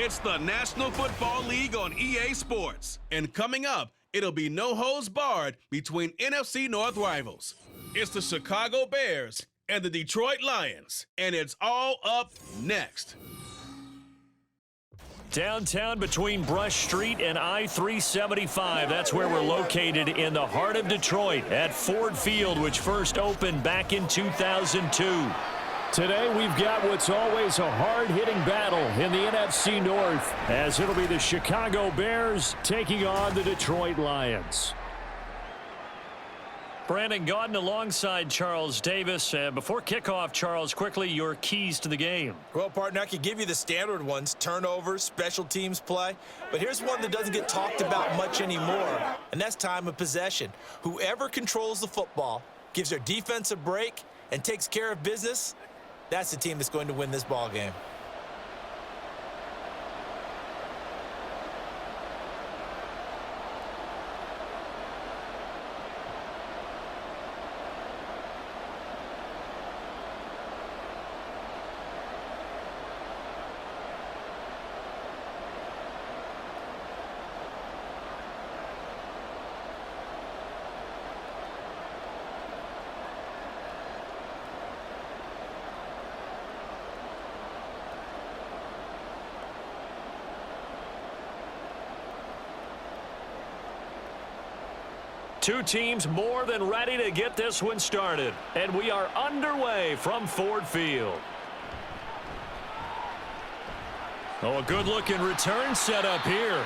It's the National Football League on EA Sports. And coming up, it'll be no holds barred between NFC North rivals. It's the Chicago Bears and the Detroit Lions. And it's all up next. Downtown between Brush Street and I-375. That's where we're located in the heart of Detroit at Ford Field, which first opened back in 2002. Today we've got what's always a hard-hitting battle in the NFC North, as it'll be the Chicago Bears taking on the Detroit Lions. Brandon Gaudin alongside Charles Davis. Before kickoff, Charles, quickly your keys to the game. Well, partner, I could give you the standard ones, turnovers, special teams play. But here's one that doesn't get talked about much anymore, and that's time of possession. Whoever controls the football, gives their defense a break, and takes care of business, that's the team that's going to win this ball game. Two teams more than ready to get this one started. And we are underway from Ford Field. Oh, a good-looking return set up here.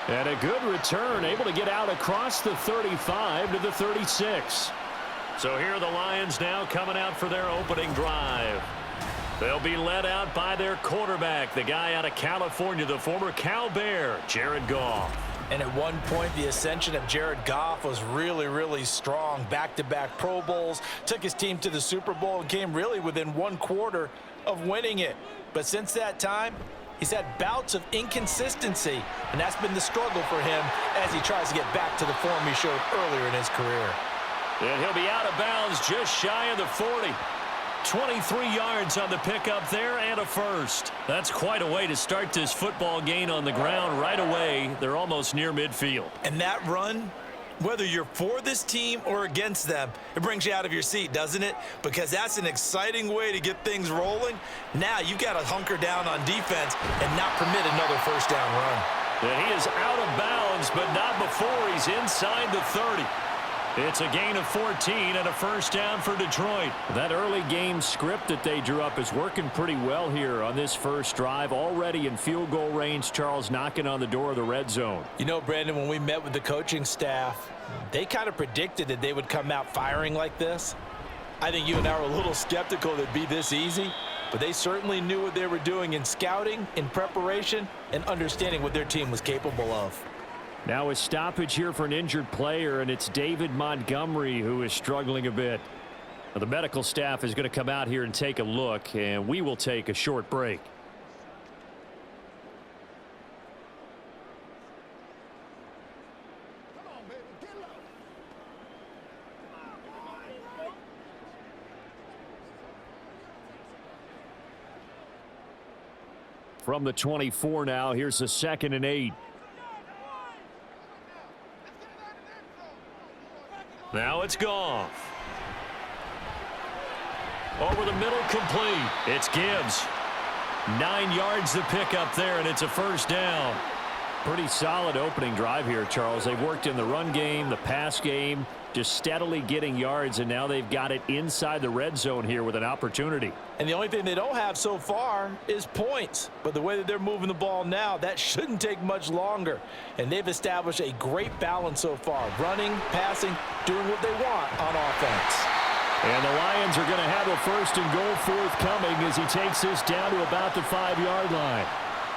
And a good return, able to get out across the 35 to the 36. So here are the Lions now coming out for their opening drive. They'll be led out by their quarterback, the guy out of California, the former Cal Bear, Jared Goff. And at one point, the ascension of Jared Goff was really, really strong. Back-to-back Pro Bowls, took his team to the Super Bowl, and came really within one quarter of winning it. But since that time, he's had bouts of inconsistency, and that's been the struggle for him as he tries to get back to the form he showed earlier in his career. And he'll be out of bounds just shy of the 40. 23 yards on the pickup there and a first. That's quite a way to start this football game on the ground right away. They're almost near midfield. And that run, whether you're for this team or against them, it brings you out of your seat, doesn't it? Because that's an exciting way to get things rolling. Now you've got to hunker down on defense and not permit another first down run. And he is out of bounds, but not before he's inside the 30. It's a gain of 14 and a first down for Detroit. That early game script that they drew up is working pretty well here on this first drive. Already in field goal range, Charles knocking on the door of the red zone. You know, Brandon, when we met with the coaching staff, they kind of predicted that they would come out firing like this. I think you and I were a little skeptical that it'd be this easy, but they certainly knew what they were doing in scouting, in preparation, and understanding what their team was capable of. Now a stoppage here for an injured player, and it's David Montgomery who is struggling a bit. Now, the medical staff is going to come out here and take a look, and we will take a short break. From the 24 now, here's the 2nd and 8. Now it's Goff. Over the middle, complete. It's Gibbs. 9 yards to pick up there, and it's a first down. Pretty solid opening drive here, Charles. They've worked in the run game, the pass game, just steadily getting yards, and now they've got it inside the red zone here with an opportunity. And the only thing they don't have so far is points. But the way that they're moving the ball now, that shouldn't take much longer. And they've established a great balance so far. Running, passing, doing what they want on offense. And the Lions are going to have a first and goal forthcoming as he takes this down to about the 5-yard line.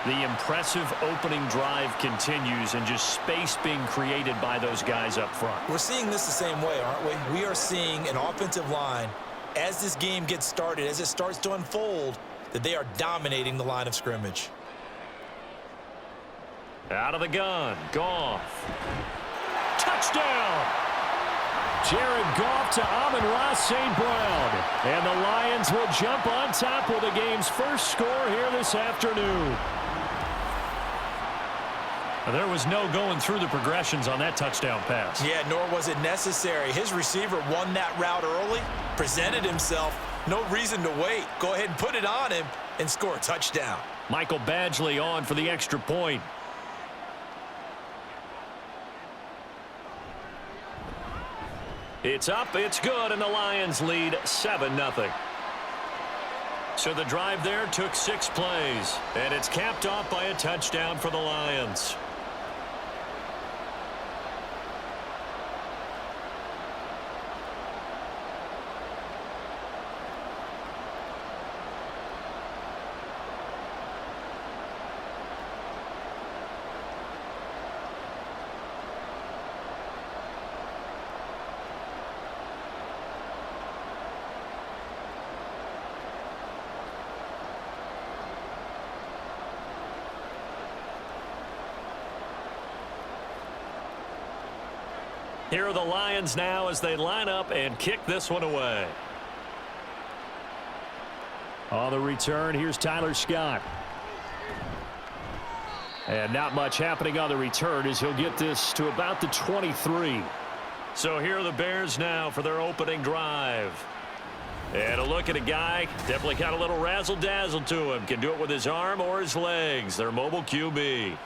The impressive opening drive continues, and just space being created by those guys up front. We're seeing this the same way, aren't we? We are seeing an offensive line, as this game gets started, as it starts to unfold, that they are dominating the line of scrimmage. Out of the gun, Goff. Touchdown! Jared Goff to Amon-Ra St. Brown. And the Lions will jump on top with the game's first score here this afternoon. There was no going through the progressions on that touchdown pass. Yeah, nor was it necessary. His receiver won that route early, presented himself. No reason to wait. Go ahead and put it on him and score a touchdown. Michael Badgley on for the extra point. It's up, it's good, and the Lions lead 7-0. So the drive there took 6 plays, and it's capped off by a touchdown for the Lions. Here are the Lions now as they line up and kick this one away. On the return, here's Tyler Scott. And not much happening on the return as he'll get this to about the 23. So here are the Bears now for their opening drive. And a look at a guy, definitely got a little razzle-dazzle to him. Can do it with his arm or his legs. Their mobile QB.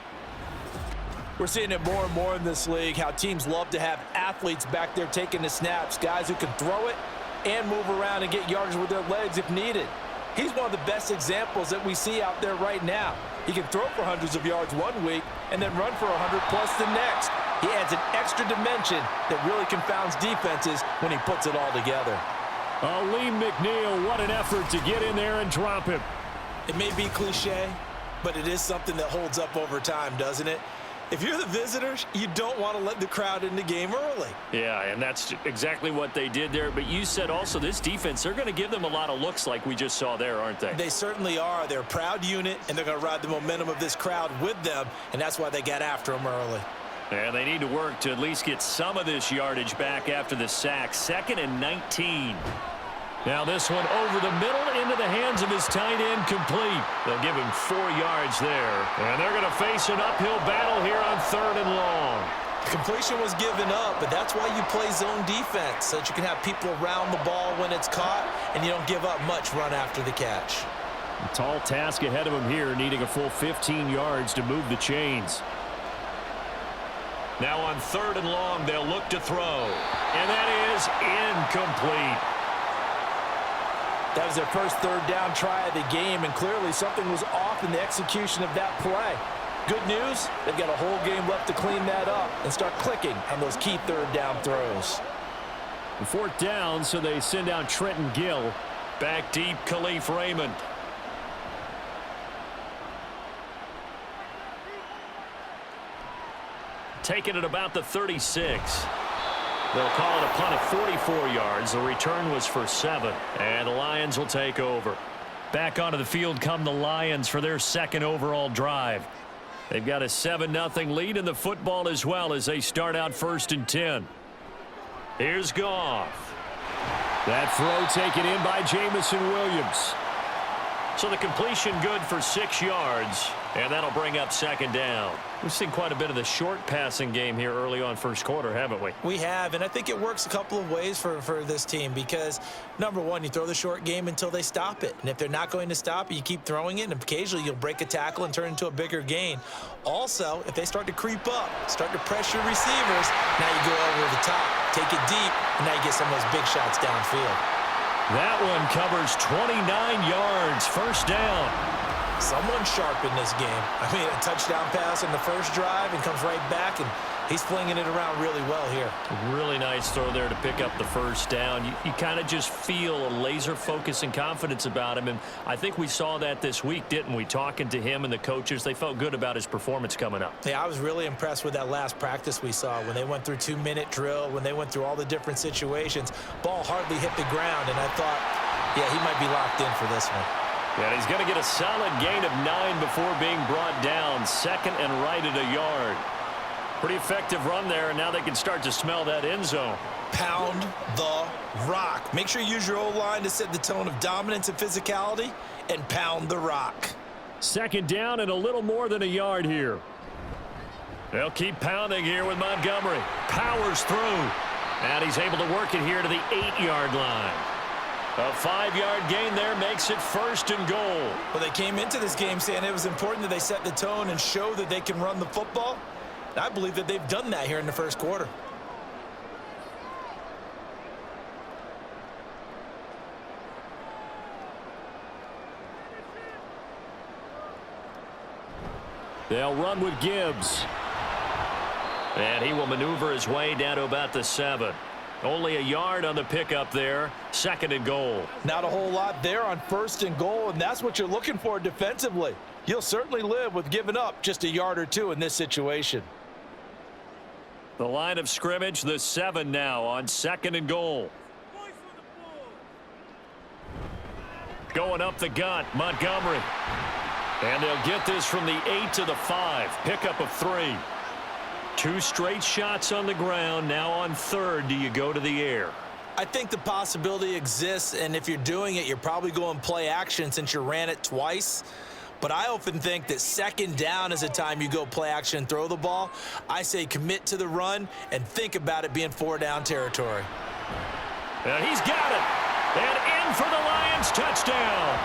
We're seeing it more and more in this league, how teams love to have athletes back there taking the snaps, guys who can throw it and move around and get yards with their legs if needed. He's one of the best examples that we see out there right now. He can throw for hundreds of yards one week and then run for 100+ the next. He adds an extra dimension that really confounds defenses when he puts it all together. Aleem McNeil, what an effort to get in there and drop him. It may be cliche, but it is something that holds up over time, doesn't it? If you're the visitors, you don't want to let the crowd in the game early. Yeah, and that's exactly what they did there. But you said also this defense, they're going to give them a lot of looks like we just saw there, aren't they? They certainly are. They're a proud unit, and they're going to ride the momentum of this crowd with them, and that's why they got after them early. And they need to work to at least get some of this yardage back after the sack. 2nd and 19. Now this one over the middle into the hands of his tight end, complete. They'll give him 4 yards there. And they're going to face an uphill battle here on 3rd and long. Completion was given up, but that's why you play zone defense, so that you can have people around the ball when it's caught, and you don't give up much run after the catch. A tall task ahead of him here, needing a full 15 yards to move the chains. Now on 3rd and long, they'll look to throw. And that is incomplete. That was their first 3rd down try of the game, and clearly something was off in the execution of that play. Good news, they've got a whole game left to clean that up and start clicking on those key 3rd down throws. 4th down, so they send down Trenton Gill. Back deep, Khalif Raymond. Taken at about the 36. They'll call it a punt of 44 yards. The return was for 7. And the Lions will take over. Back onto the field come the Lions for their 2nd overall drive. They've got a 7-0 lead in the football as well as they start out 1st and 10. Here's Goff. That throw taken in by Jamison Williams. So the completion good for 6 yards. And that'll bring up 2nd down. We've seen quite a bit of the short passing game here early on 1st quarter, haven't we? We have, and I think it works a couple of ways for this team because, number one, you throw the short game until they stop it. And if they're not going to stop it, you keep throwing it, and occasionally you'll break a tackle and turn into a bigger gain. Also, if they start to creep up, start to pressure receivers, now you go over the top, take it deep, and now you get some of those big shots downfield. That one covers 29 yards, 1st down. Someone sharp in this game. I mean, a touchdown pass in the first drive and comes right back, and he's flinging it around really well here. Really nice throw there to pick up the 1st down. You kind of just feel a laser focus and confidence about him, and I think we saw that this week, didn't we? Talking to him and the coaches, they felt good about his performance coming up. Yeah, I was really impressed with that last practice we saw when they went through 2-minute drill, when they went through all the different situations. Ball hardly hit the ground, and I thought, yeah, he might be locked in for this one. And he's going to get a solid gain of 9 before being brought down. 2nd and right at a yard. Pretty effective run there, and now they can start to smell that end zone. Pound the rock. Make sure you use your O-line to set the tone of dominance and physicality, and pound the rock. 2nd down and a little more than a yard here. They'll keep pounding here with Montgomery. Powers through. And he's able to work it here to the 8-yard line. A 5-yard gain there makes it 1st and goal. Well, they came into this game saying it was important that they set the tone and show that they can run the football. And I believe that they've done that here in the first quarter. They'll run with Gibbs. And he will maneuver his way down to about the 7. Only a yard on the pickup there. 2nd and goal. Not a whole lot there on 1st and goal, and that's what you're looking for defensively. You'll certainly live with giving up just a yard or 2 in this situation. The line of scrimmage, the 7 now on 2nd and goal. Going up the gut, Montgomery. And they'll get this from the 8 to the 5. Pickup of 3. 2 straight shots on the ground. Now on 3rd, do you go to the air? I think the possibility exists, and if you're doing it, you're probably going play action since you ran it twice. But I often think that 2nd down is a time you go play action and throw the ball. I say commit to the run and think about it being 4-down territory. And he's got it. And in for the Lions touchdown.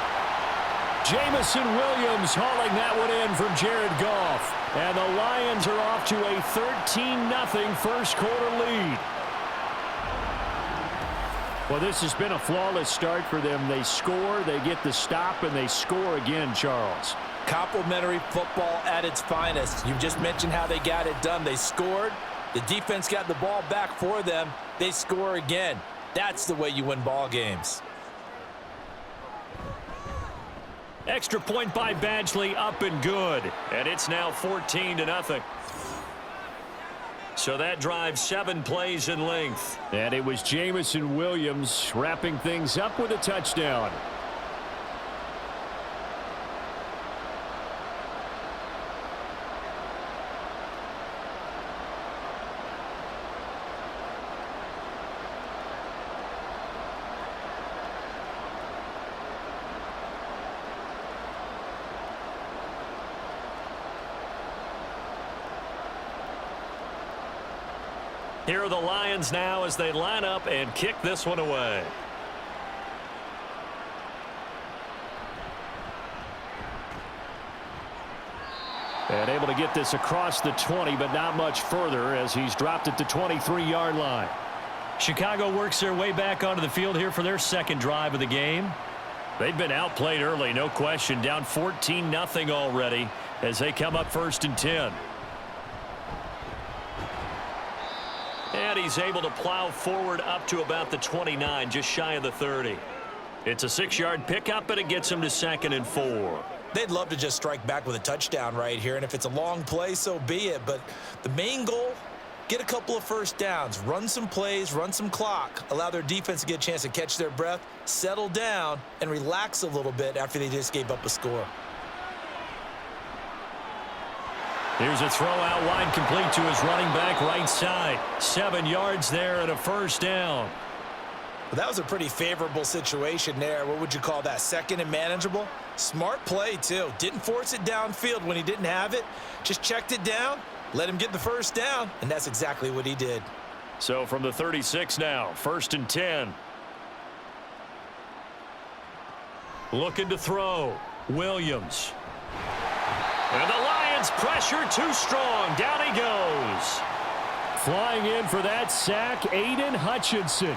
Jamison Williams hauling that one in from Jared Goff. And the Lions are off to a 13-0 first quarter lead. Well, this has been a flawless start for them. They score, they get the stop, and they score again, Charles. Complimentary football at its finest. You just mentioned how they got it done. They scored. The defense got the ball back for them. They score again. That's the way you win ball games. Extra point by Badgley, up and good. And it's now 14-0. So that drives 7 plays in length. And it was Jamison Williams wrapping things up with a touchdown. Here are the Lions now as they line up and kick this one away. And able to get this across the 20, but not much further as he's dropped it to 23-yard line. Chicago works their way back onto the field here for their 2nd drive of the game. They've been outplayed early, no question. Down 14-0 already as they come up 1st and 10. And he's able to plow forward up to about the 29, just shy of the 30. It's a 6-yard pickup, and it gets him to 2nd and 4. They'd love to just strike back with a touchdown right here, and if it's a long play, so be it. But the main goal, get a couple of first downs, run some plays, run some clock, allow their defense to get a chance to catch their breath, settle down, and relax a little bit after they just gave up a score. Here's a throw out wide, complete to his running back right side. 7 yards there and a 1st down. Well, that was a pretty favorable situation there. What would you call that? 2nd and manageable? Smart play, too. Didn't force it downfield when he didn't have it. Just checked it down, let him get the 1st down, and that's exactly what he did. So from the 36 now, 1st and 10. Looking to throw. Williams. And the Lions pressure too strong. Down he goes. Flying in for that sack, Aiden Hutchinson.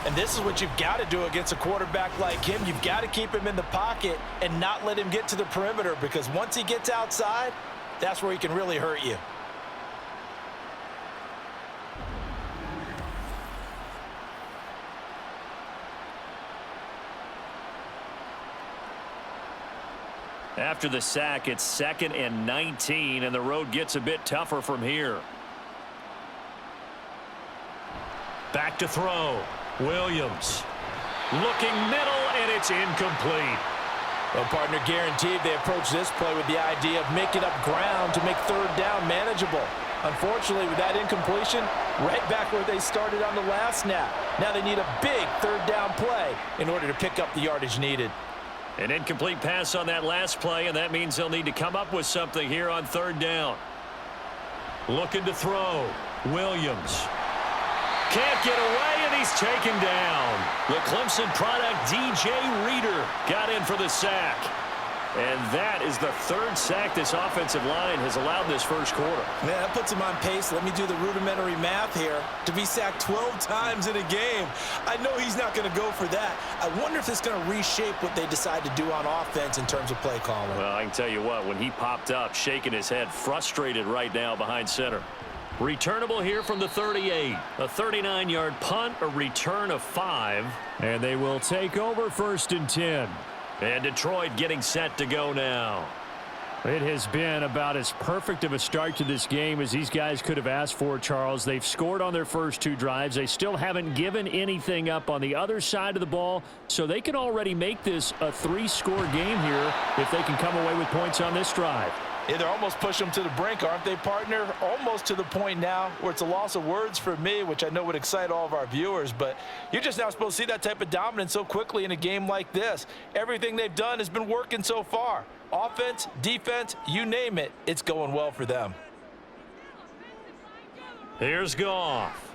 And this is what you've got to do against a quarterback like him. You've got to keep him in the pocket and not let him get to the perimeter, because once he gets outside, that's where he can really hurt you. After the sack, it's 2nd and 19, and the road gets a bit tougher from here. Back to throw. Williams. Looking middle, and it's incomplete. Well, partner, guaranteed they approach this play with the idea of making up ground to make 3rd down manageable. Unfortunately, with that incompletion, right back where they started on the last snap. Now they need a big 3rd down play in order to pick up the yardage needed. An incomplete pass on that last play, and that means they'll need to come up with something here on 3rd down. Looking to throw. Williams. Can't get away, and he's taken down. The Clemson product, DJ Reader, got in for the sack. And that is the third sack this offensive line has allowed this first quarter. Man, that puts him on pace. Let me do the rudimentary math here. To be sacked 12 times in a game, I know he's not going to go for that. I wonder if it's going to reshape what they decide to do on offense in terms of play calling. Well, I can tell you what, when he popped up, shaking his head, frustrated right now behind center. Returnable here from the 38. A 39-yard punt, a return of 5. And they will take over 1st and 10. And Detroit getting set to go now. It has been about as perfect of a start to this game as these guys could have asked for, Charles. They've scored on their first 2 drives. They still haven't given anything up on the other side of the ball, so they can already make this a 3-score game here if they can come away with points on this drive. Yeah, they're almost pushing them to the brink, aren't they, partner? Almost to the point now where it's a loss of words for me, which I know would excite all of our viewers, but you're just now supposed to see that type of dominance so quickly in a game like this. Everything they've done has been working so far. Offense, defense, you name it, it's going well for them. Here's Goff.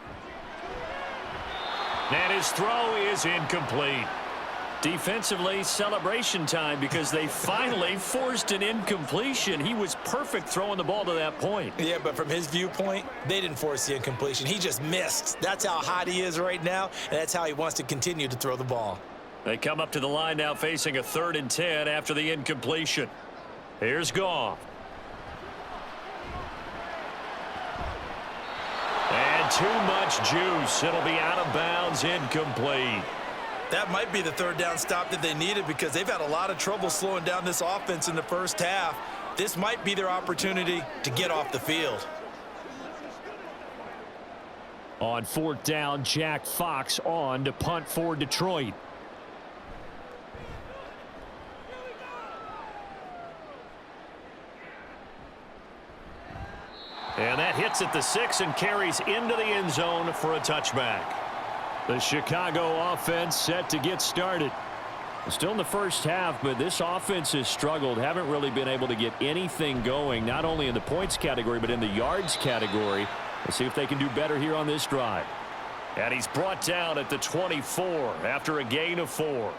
And his throw is incomplete. Defensively, celebration time because they finally forced an incompletion. He was perfect throwing the ball to that point. Yeah, but from his viewpoint, they didn't force the incompletion. He just missed. That's how hot he is right now, and that's how he wants to continue to throw the ball. They come up to the line now facing a 3rd and 10 after the incompletion. Here's Goff. And too much juice. It'll be out of bounds, incomplete. That might be the 3rd down stop that they needed because they've had a lot of trouble slowing down this offense in the first half. This might be their opportunity to get off the field. On 4th down, Jack Fox on to punt for Detroit. And that hits at the 6 and carries into the end zone for a touchback. The Chicago offense set to get started. Still in the first half, but this offense has struggled. Haven't really been able to get anything going, not only in the points category, but in the yards category. Let's see if they can do better here on this drive. And he's brought down at the 24 after a gain of 4.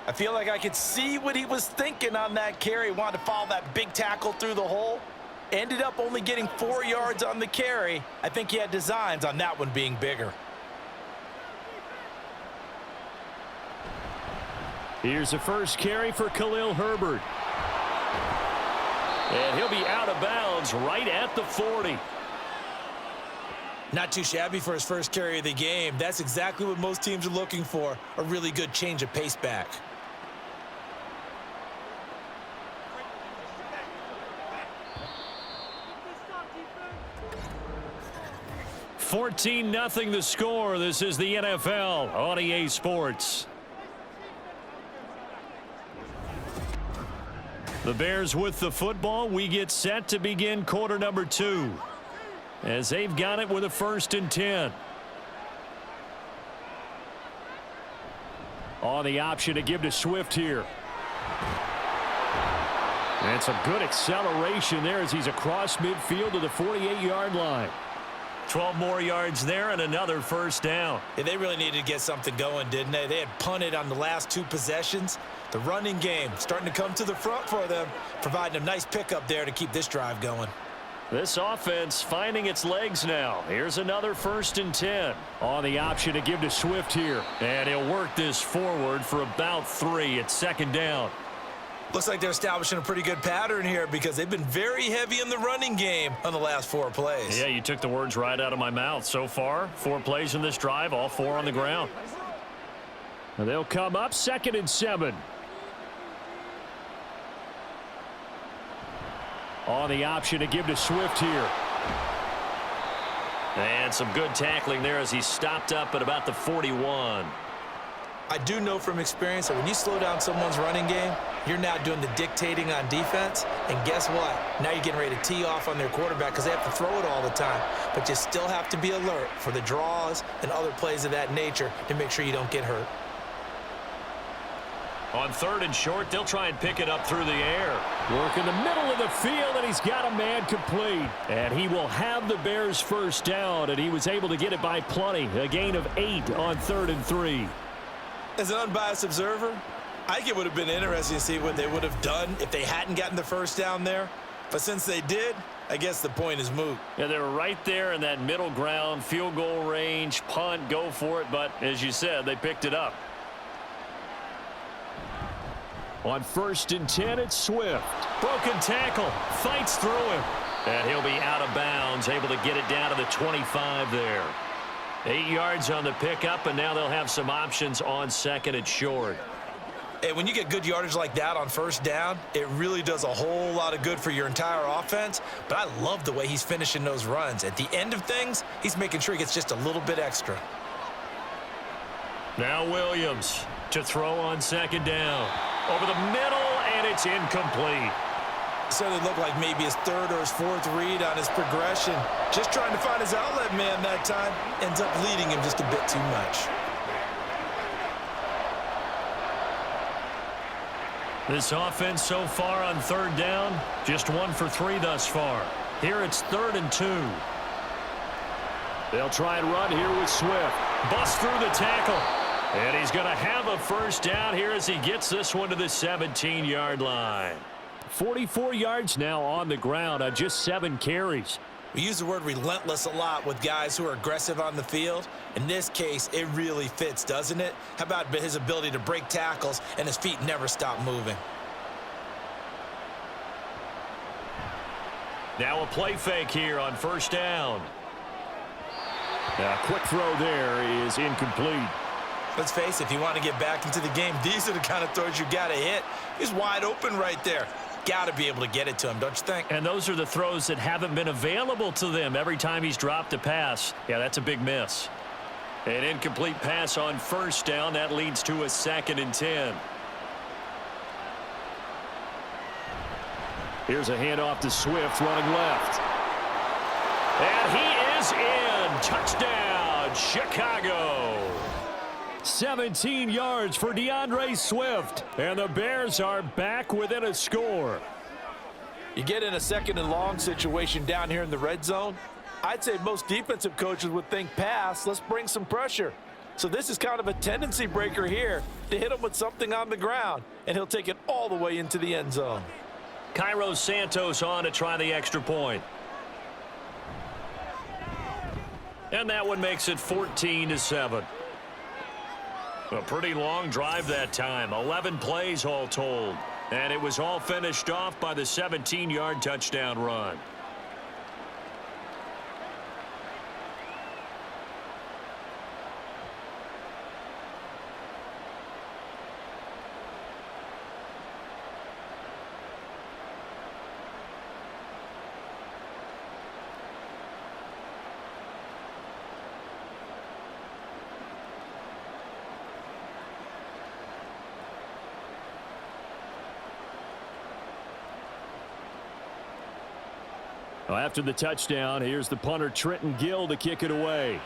I feel like I could see what he was thinking on that carry. Wanted to follow that big tackle through the hole. Ended up only getting 4 yards on the carry. I think he had designs on that one being bigger. Here's the first carry for Khalil Herbert. And he'll be out of bounds right at the 40. Not too shabby for his first carry of the game. That's exactly what most teams are looking for, a really good change of pace back. $14-0 the score. This is the NFL on EA Sports. The Bears with the football. We get set to begin quarter number 2. As they've got it with a 1st and 10. On the option to give to Swift here. And some good acceleration there as he's across midfield to the 48-yard line. 12 more yards there and another 1st down. Yeah, they really needed to get something going, didn't they? They had punted on the last 2 possessions. The running game starting to come to the front for them, providing a nice pickup there to keep this drive going. This offense finding its legs now. Here's another 1st and 10. On the option to give to Swift here. And he'll work this forward for about 3 at 2nd down. Looks like they're establishing a pretty good pattern here because they've been very heavy in the running game on the last 4 plays. Yeah, you took the words right out of my mouth. So far, 4 plays in this drive, all 4 on the ground. And they'll come up 2nd and 7. On the option to give to Swift here. And some good tackling there as he stopped up at about the 41. I do know from experience that when you slow down someone's running game, you're now doing the dictating on defense. And guess what? Now you're getting ready to tee off on their quarterback because they have to throw it all the time. But you still have to be alert for the draws and other plays of that nature to make sure you don't get hurt. On 3rd and short, they'll try and pick it up through the air. Work in the middle of the field, and he's got a man complete. And he will have the Bears first down, and he was able to get it by plenty. A gain of 8 on 3rd and 3. As an unbiased observer, I think it would have been interesting to see what they would have done if they hadn't gotten the first down there. But since they did, I guess the point is moot. Yeah, they were right there in that middle ground, field goal range, punt, go for it. But as you said, they picked it up. On 1st and 10, it's Swift. Broken tackle, fights through him. And he'll be out of bounds, able to get it down to the 25 there. 8 yards on the pickup, and now they'll have some options on 2nd and short. Hey, when you get good yardage like that on 1st down, it really does a whole lot of good for your entire offense. But I love the way he's finishing those runs. At the end of things, he's making sure he gets just a little bit extra. Now Williams to throw on 2nd down. Over the middle, and it's incomplete. Certainly looked like maybe his 3rd or his 4th read on his progression. Just trying to find his outlet man that time. Ends up leading him just a bit too much. This offense so far on 3rd down, just 1 for 3 thus far. Here it's 3rd and 2. They'll try and run here with Swift. Bust through the tackle. And he's going to have a first down here as he gets this one to the 17-yard line. 44 yards now on the ground on just 7 carries. We use the word relentless a lot with guys who are aggressive on the field. In this case, it really fits, doesn't it? How about his ability to break tackles and his feet never stop moving? Now a play fake here on 1st down. A quick throw there is incomplete. Let's face it, if you want to get back into the game, these are the kind of throws you got to hit. He's wide open right there. Got to be able to get it to him, don't you think? And those are the throws that haven't been available to them every time he's dropped a pass. Yeah, that's a big miss. An incomplete pass on 1st down. That leads to a 2nd and 10. Here's a handoff to Swift running left. And he is in. Touchdown, Chicago. 17 yards for DeAndre Swift. And the Bears are back within a score. You get in a 2nd and long situation down here in the red zone. I'd say most defensive coaches would think pass. Let's bring some pressure. So this is kind of a tendency breaker here to hit him with something on the ground. And he'll take it all the way into the end zone. Cairo Santos on to try the extra point. And that one makes it 14-7. A pretty long drive that time. 11 plays all told. And it was all finished off by the 17-yard touchdown run. Well, after the touchdown, here's the punter Trenton Gill to kick it away.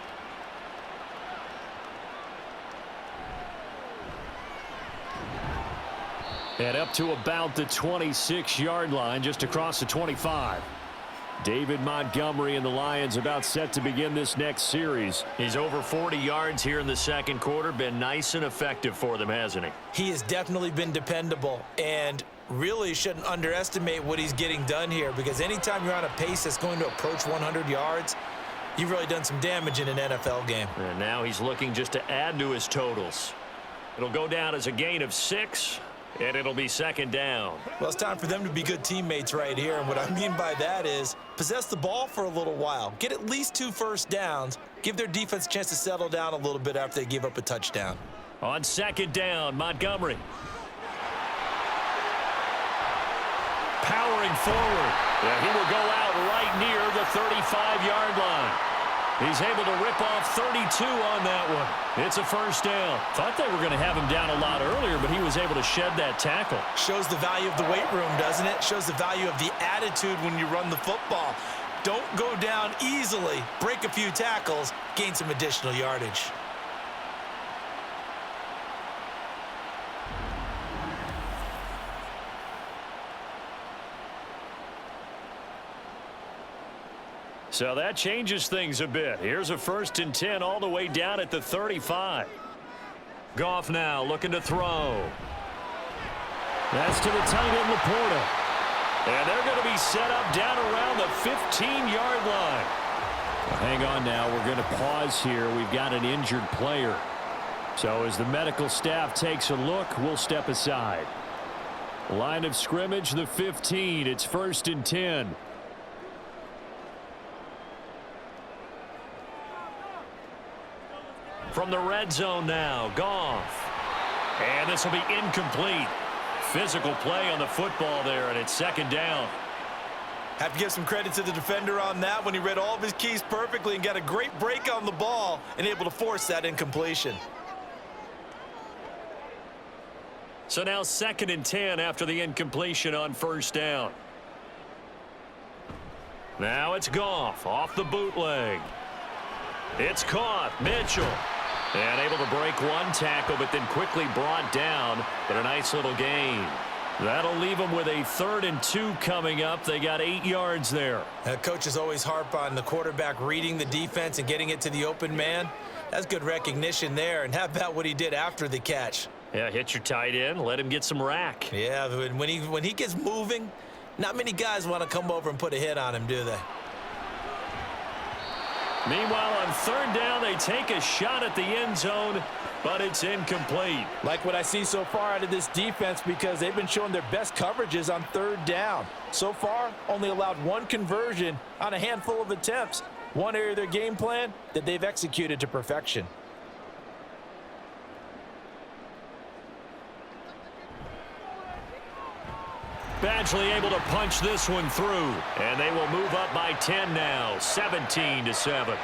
And up to about the 26-yard line, just across the 25. David Montgomery and the Lions about set to begin this next series. He's over 40 yards here in the 2nd quarter. Been nice and effective for them, hasn't he? He has definitely been dependable, and really shouldn't underestimate what he's getting done here, because anytime you're on a pace that's going to approach 100 yards, you've really done some damage in an NFL game. And now he's looking just to add to his totals. It'll go down as a gain of 6. And it'll be 2nd down. Well, it's time for them to be good teammates right here. And what I mean by that is possess the ball for a little while. Get at least 2 first downs. Give their defense a chance to settle down a little bit after they give up a touchdown. On 2nd down, Montgomery. Powering forward. Yeah, he will go out right near the 35-yard line. He's able to rip off 32 on that one. It's a first down. Thought they were going to have him down a lot earlier, but he was able to shed that tackle. Shows the value of the weight room, doesn't it? Shows the value of the attitude when you run the football. Don't go down easily. Break a few tackles. Gain some additional yardage. So that changes things a bit. Here's a 1st and 10 all the way down at the 35. Goff now looking to throw. That's to the tight end, Laporta. And they're going to be set up down around the 15-yard line. Well, hang on now. We're going to pause here. We've got an injured player. So as the medical staff takes a look, we'll step aside. Line of scrimmage, the 15. It's 1st and 10. From the red zone now, Goff. And this will be incomplete. Physical play on the football there, and it's 2nd down. Have to give some credit to the defender on that when he read all of his keys perfectly and got a great break on the ball and able to force that incompletion. So now 2nd and 10 after the incompletion on 1st down. Now it's Goff off the bootleg. It's caught. Mitchell. And able to break one tackle, but then quickly brought down. But a nice little gain. That'll leave them with a 3rd and 2 coming up. They got 8 yards there. Coaches always harp on the quarterback reading the defense and getting it to the open man. That's good recognition there. And how about what he did after the catch? Yeah, hit your tight end. Let him get some rack. Yeah, when he gets moving, not many guys want to come over and put a hit on him, do they? Meanwhile, on 3rd down, they take a shot at the end zone, but it's incomplete. Like what I see so far out of this defense because they've been showing their best coverages on 3rd down. So far, only allowed 1 conversion on a handful of attempts. One area of their game plan that they've executed to perfection. Badgley able to punch this one through, and they will move up by 10 now, 17-7.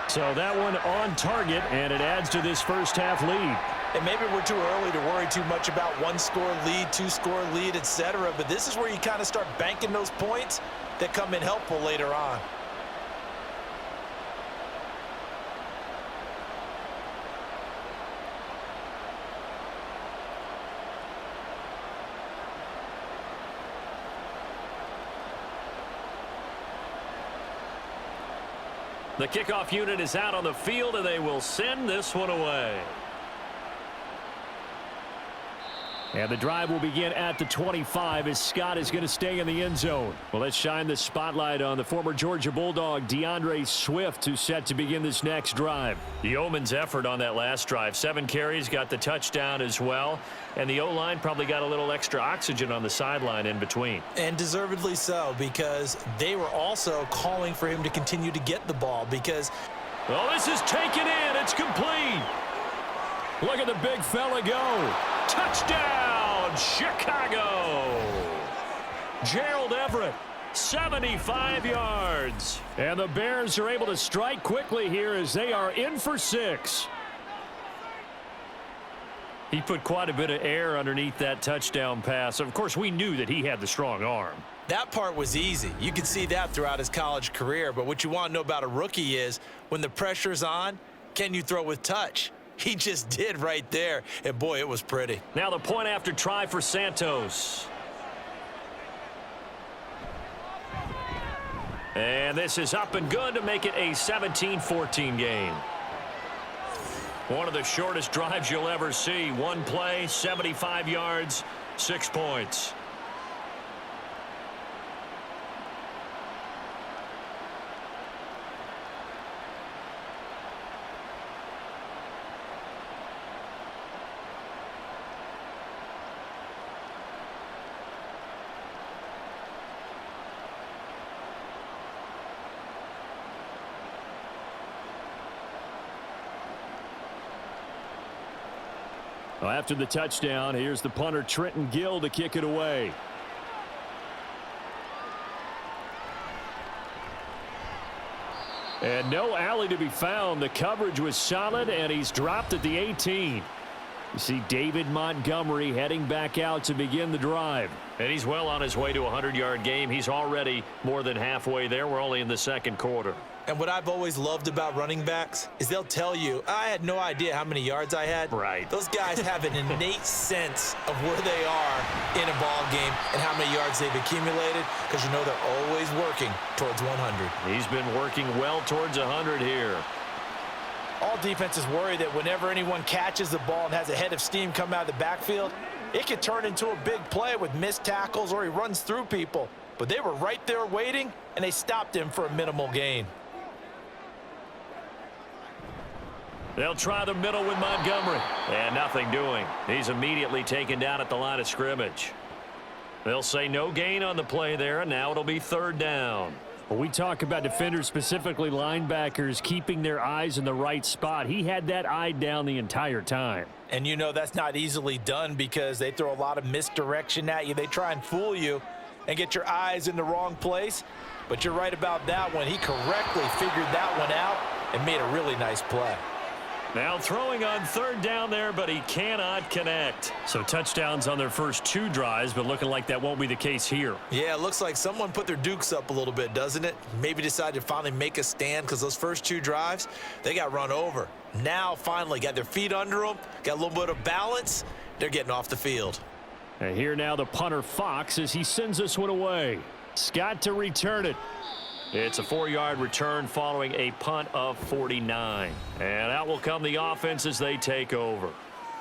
So that one on target, and it adds to this first half lead. And maybe we're too early to worry too much about 1-score lead, 2-score lead, etc. But this is where you kind of start banking those points that come in helpful later on. The kickoff unit is out on the field, and they will send this one away. And the drive will begin at the 25 as Scott is going to stay in the end zone. Well, let's shine the spotlight on the former Georgia Bulldog, DeAndre Swift, who's set to begin this next drive. The Yeoman's effort on that last drive. 7 carries, got the touchdown as well. And the O-line probably got a little extra oxygen on the sideline in between. And deservedly so, because they were also calling for him to continue to get the ball because... Well, this is taken in. It's complete. Look at the big fella go. Touchdown, Chicago. Gerald Everett, 75 yards. And the Bears are able to strike quickly here as they are in for 6. He put quite a bit of air underneath that touchdown pass. Of course, we knew that he had the strong arm. That part was easy. You could see that throughout his college career. But what you want to know about a rookie is when the pressure's on, can you throw with touch? He just did right there. And, boy, it was pretty. Now the point after try for Santos. And this is up and good to make it a 17-14 game. One of the shortest drives you'll ever see. One play, 75 yards, 6 points. Well, after the touchdown, here's the punter Trenton Gill to kick it away. And no alley to be found. The coverage was solid, and he's dropped at the 18. You see David Montgomery heading back out to begin the drive. And he's well on his way to a 100-yard game. He's already more than halfway there. We're only in the second quarter. And what I've always loved about running backs is they'll tell you, I had no idea how many yards I had. Right. Those guys have an innate sense of where they are in a ball game and how many yards they've accumulated, because you know they're always working towards 100. He's been working well towards 100 here. All defenses worry that whenever anyone catches the ball and has a head of steam come out of the backfield, it could turn into a big play with missed tackles or he runs through people. But they were right there waiting, and they stopped him for a minimal gain. They'll try the middle with Montgomery. And nothing doing. He's immediately taken down at the line of scrimmage. They'll say no gain on the play there, and now it'll be 3rd down. When we talk about defenders, specifically linebackers, keeping their eyes in the right spot, he had that eye down the entire time. And you know that's not easily done because they throw a lot of misdirection at you. They try and fool you and get your eyes in the wrong place. But you're right about that one. He correctly figured that one out and made a really nice play. Now throwing on 3rd down there, but he cannot connect. So touchdowns on their first 2 drives, but looking like that won't be the case here. Yeah, it looks like someone put their dukes up a little bit, doesn't it? Maybe decided to finally make a stand because those first 2 drives, they got run over. Now finally got their feet under them, got a little bit of balance. They're getting off the field. And here now the punter Fox as he sends this one away. Scott to return it. It's a 4-yard return following a punt of 49. And out will come the offense as they take over.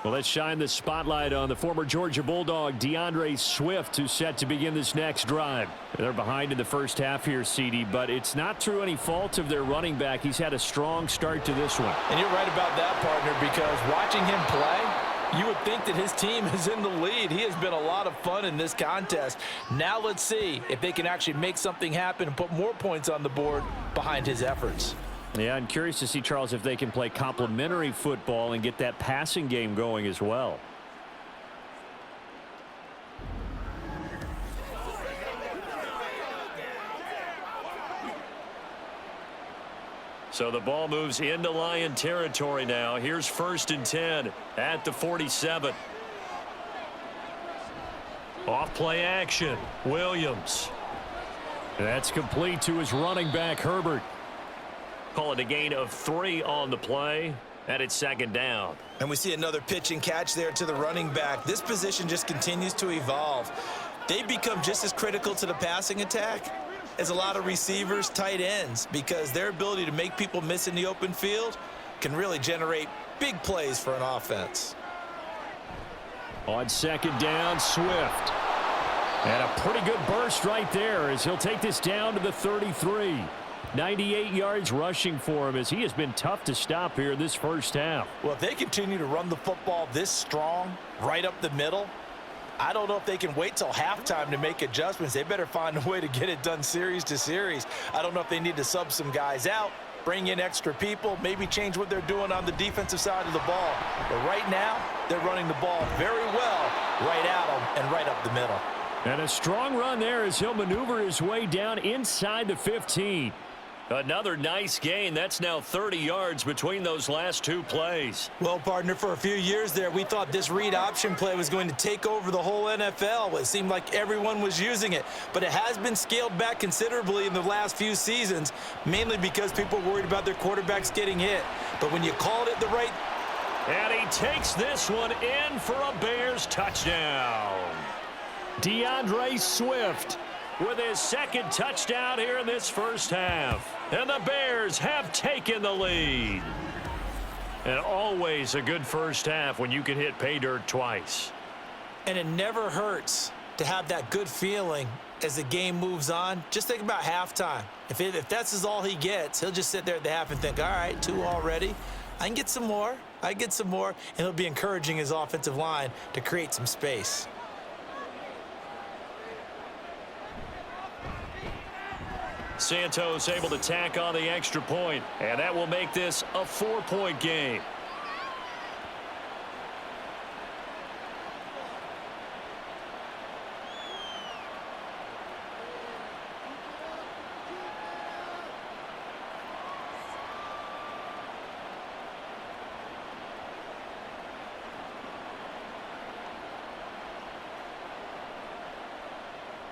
Well, let's shine the spotlight on the former Georgia Bulldog, DeAndre Swift, who's set to begin this next drive. They're behind in the first half here, CD, but it's not through any fault of their running back. He's had a strong start to this one. And you're right about that, partner, because watching him play, you would think that his team is in the lead. He has been a lot of fun in this contest. Now let's see if they can actually make something happen and put more points on the board behind his efforts. Yeah, I'm curious to see, Charles, if they can play complementary football and get that passing game going as well. So the ball moves into Lion territory now. Here's 1st and 10 at the 47. Off play action. Williams. That's complete to his running back, Herbert. Call it a gain of 3 on the play. And it's 2nd down. And we see another pitch and catch there to the running back. This position just continues to evolve. They become just as critical to the passing attack as a lot of receivers, tight ends, because their ability to make people miss in the open field can really generate big plays for an offense. On 2nd down, Swift. And a pretty good burst right there as he'll take this down to the 33. 98 yards rushing for him as he has been tough to stop here this first half. Well, if they continue to run the football this strong, right up the middle, I don't know if they can wait till halftime to make adjustments. They better find a way to get it done series to series. I don't know if they need to sub some guys out, bring in extra people, maybe change what they're doing on the defensive side of the ball. But right now, they're running the ball very well right at them and right up the middle. And a strong run there as he'll maneuver his way down inside the 15. Another nice gain. That's now 30 yards between those last 2 plays. Well, partner, for a few years there, we thought this read option play was going to take over the whole NFL. It seemed like everyone was using it, but it has been scaled back considerably in the last few seasons, mainly because people are worried about their quarterbacks getting hit. But when you called it the right... And he takes this one in for a Bears touchdown. DeAndre Swift with his 2nd touchdown here in this first half. And the Bears have taken the lead. And always a good first half when you can hit pay dirt twice. And it never hurts to have that good feeling as the game moves on. Just think about halftime. If that's all he gets, he'll just sit there at the half and think, all right, 2 already. I can get some more. I get some more. And he'll be encouraging his offensive line to create some space. Santos able to tack on the extra point, and that will make this a 4-point game.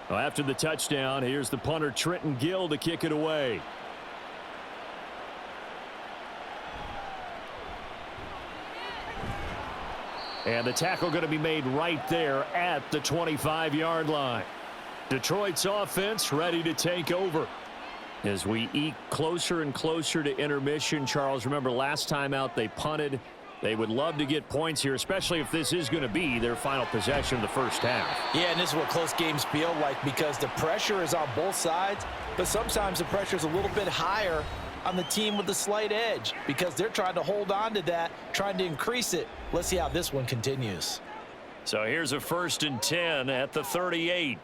Well, after the touchdown, here's the punter Trenton Gill to kick it away. And the tackle going to be made right there at the 25-yard line. Detroit's offense ready to take over. As we eke closer and closer to intermission, Charles, remember last time out they punted. They would love to get points here, especially if this is going to be their final possession of the first half. Yeah, and this is what close games feel like because the pressure is on both sides, but sometimes the pressure is a little bit higher on the team with the slight edge because they're trying to hold on to that, trying to increase it. Let's see how this one continues. So here's a 1st and 10 at the 38.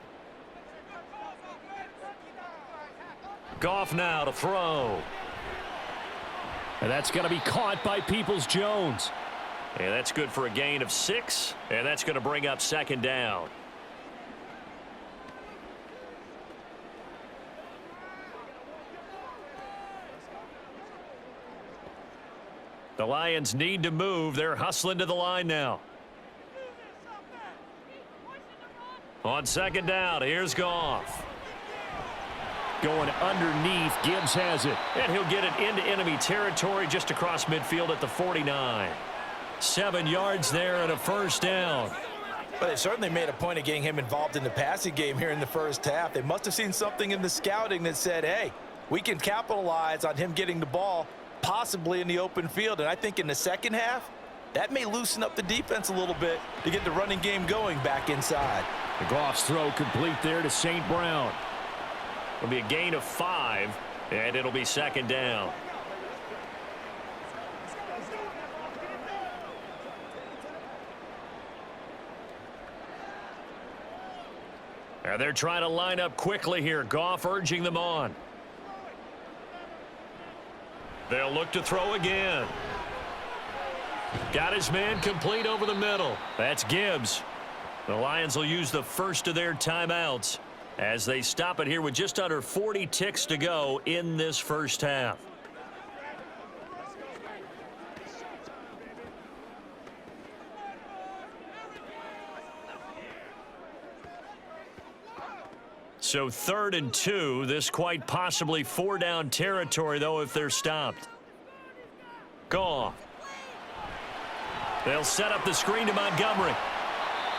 Goff now to throw. And that's going to be caught by Peoples-Jones. And that's good for a gain of 6. And that's going to bring up 2nd down. The Lions need to move. They're hustling to the line now. On 2nd down, here's Goff. Going underneath, Gibbs has it. And he'll get it into enemy territory just across midfield at the 49. 7 yards there and a 1st down. But they certainly made a point of getting him involved in the passing game here in the first half. They must have seen something in the scouting that said, hey, we can capitalize on him getting the ball possibly in the open field. And I think in the second half, that may loosen up the defense a little bit to get the running game going back inside. The Goff's throw complete there to St. Brown. It'll be a gain of 5, and it'll be 2nd down. And they're trying to line up quickly here. Goff urging them on. They'll look to throw again. Got his man complete over the middle. That's Gibbs. The Lions will use the first of their timeouts as they stop it here with just under 40 ticks to go in this first half. So 3rd and 2. This quite possibly 4-down territory, though, if they're stopped. Goff. They'll set up the screen to Montgomery.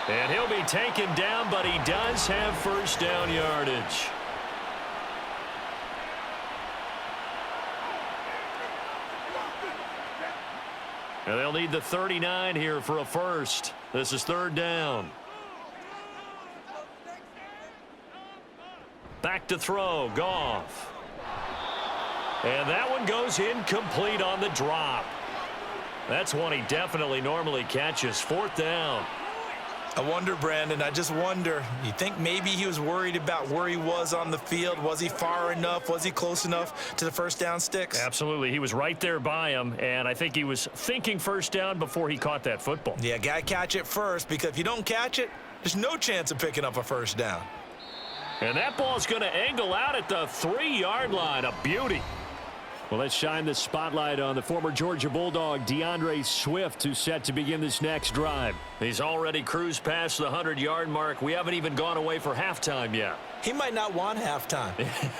And he'll be taken down, but he does have 1st down yardage. And they'll need the 39 here for a 1st. This is 3rd down. Back to throw, Goff. And that one goes incomplete on the drop. That's one he definitely normally catches. 4th down. I wonder, Brandon, I just wonder, you think maybe he was worried about where he was on the field? Was he far enough? Was he close enough to the 1st down sticks? Absolutely. He was right there by him, and I think he was thinking 1st down before he caught that football. Yeah, got to catch it first, because if you don't catch it, there's no chance of picking up a 1st down. And that ball's going to angle out at the 3-yard line. A beauty. Well, let's shine the spotlight on the former Georgia Bulldog, DeAndre Swift, who's set to begin this next drive. He's already cruised past the 100-yard mark. We haven't even gone away for halftime yet. He might not want halftime.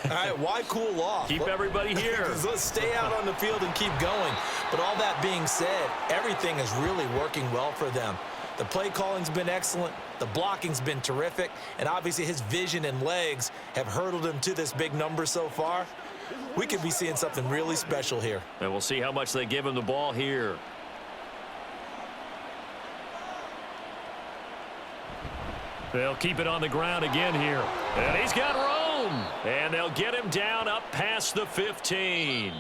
All right, why cool off? Keep everybody here. Let's stay out on the field and keep going. But all that being said, everything is really working well for them. The play calling's been excellent. The blocking's been terrific. And obviously his vision and legs have hurdled him to this big number so far. We could be seeing something really special here. And we'll see how much they give him the ball here. They'll keep it on the ground again here. And he's got room. And they'll get him down up past the 15.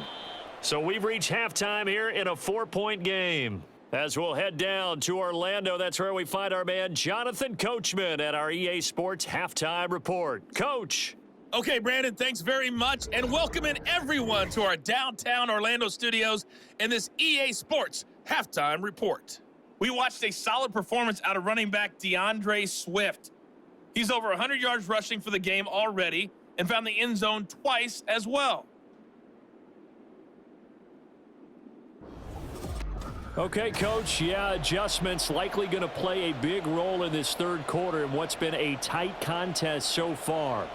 So we've reached halftime here in a 4-point game. As we'll head down to Orlando, that's where we find our man Jonathan Coachman at our EA Sports Halftime Report. Coach. Okay, Brandon, thanks very much, and welcome in everyone to our downtown Orlando studios in this EA Sports Halftime Report. We watched a solid performance out of running back DeAndre Swift. He's over 100 yards rushing for the game already and found the end zone twice as well. Okay, Coach, yeah, adjustments likely going to play a big role in this third quarter in what's been a tight contest so far.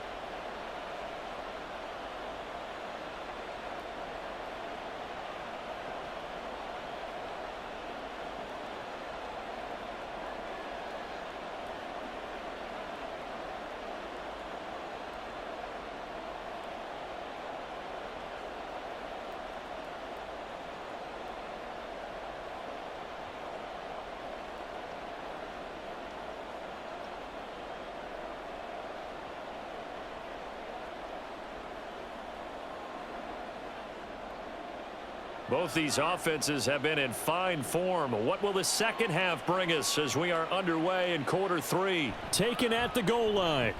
Both these offenses have been in fine form. What will the second half bring us as we are underway in quarter 3? Taken at the goal line.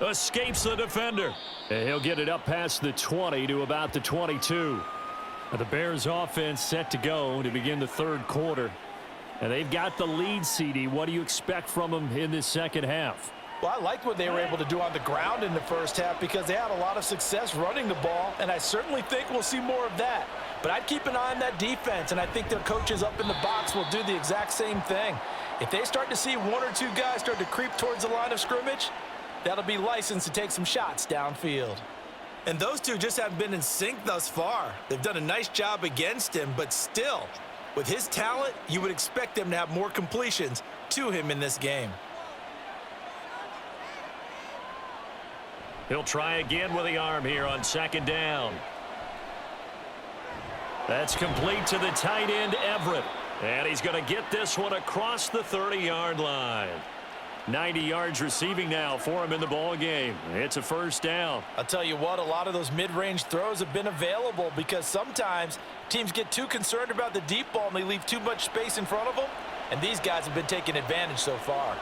Escapes the defender. And he'll get it up past the 20 to about the 22. Now the Bears offense set to go to begin the third quarter. And they've got the lead, CD. What do you expect from them in this second half? Well, I like what they were able to do on the ground in the first half because they had a lot of success running the ball, and I certainly think we'll see more of that. But I'd keep an eye on that defense, and I think their coaches up in the box will do the exact same thing. If they start to see one or two guys start to creep towards the line of scrimmage, that'll be licensed to take some shots downfield. And those two just haven't been in sync thus far. They've done a nice job against him, but still, with his talent, you would expect them to have more completions to him in this game. He'll try again with the arm here on second down. That's complete to the tight end, Everett. And he's going to get this one across the 30-yard line. 90 yards receiving now for him in the ball game. It's a first down. I'll tell you what, a lot of those mid-range throws have been available because sometimes teams get too concerned about the deep ball and they leave too much space in front of them. And these guys have been taking advantage so far.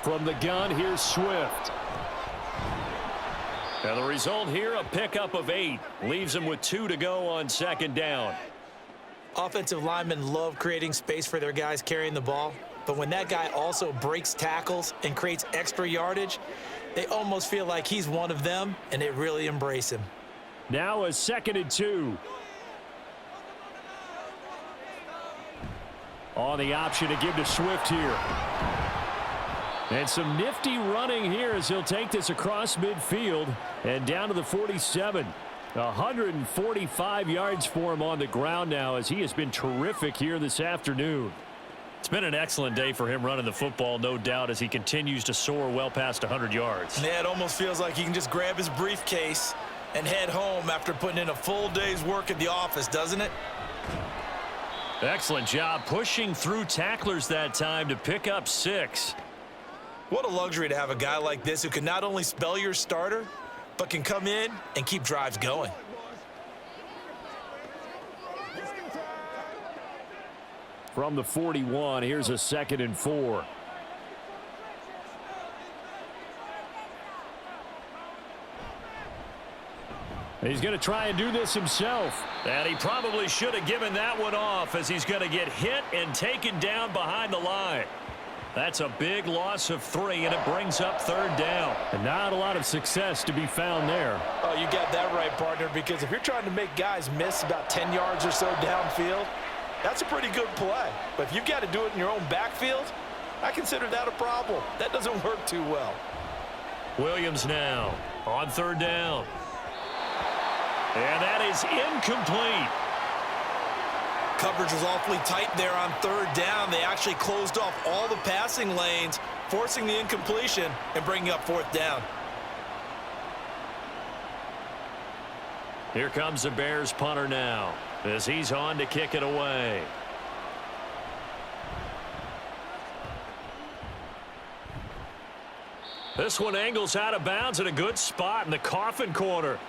From the gun, here's Swift. And the result here, a pickup of 8. Leaves him with 2 to go on second down. Offensive linemen love creating space for their guys carrying the ball. But when that guy also breaks tackles and creates extra yardage, they almost feel like he's one of them, and they really embrace him. Now a 2nd and 2. On the option to give to Swift here. And some nifty running here as he'll take this across midfield and down to the 47. 145 yards for him on the ground now as he has been terrific here this afternoon. It's been an excellent day for him running the football, no doubt, as he continues to soar well past 100 yards. Yeah, it almost feels like he can just grab his briefcase and head home after putting in a full day's work at the office, doesn't it? Excellent job pushing through tacklers that time to pick up 6. What a luxury to have a guy like this who can not only spell your starter, but can come in and keep drives going. From the 41, here's a 2nd and 4. He's going to try and do this himself. And he probably should have given that one off as he's going to get hit and taken down behind the line. That's a big loss of 3, and it brings up 3rd down. And not a lot of success to be found there. Oh, you got that right, partner, because if you're trying to make guys miss about 10 yards or so downfield, that's a pretty good play. But if you've got to do it in your own backfield, I consider that a problem. That doesn't work too well. Williams now on 3rd down. And that is incomplete. Coverage was awfully tight there on 3rd down. They actually closed off all the passing lanes, forcing the incompletion and bringing up 4th down. Here comes the Bears punter now as he's on to kick it away. This one angles out of bounds at a good spot in the coffin corner.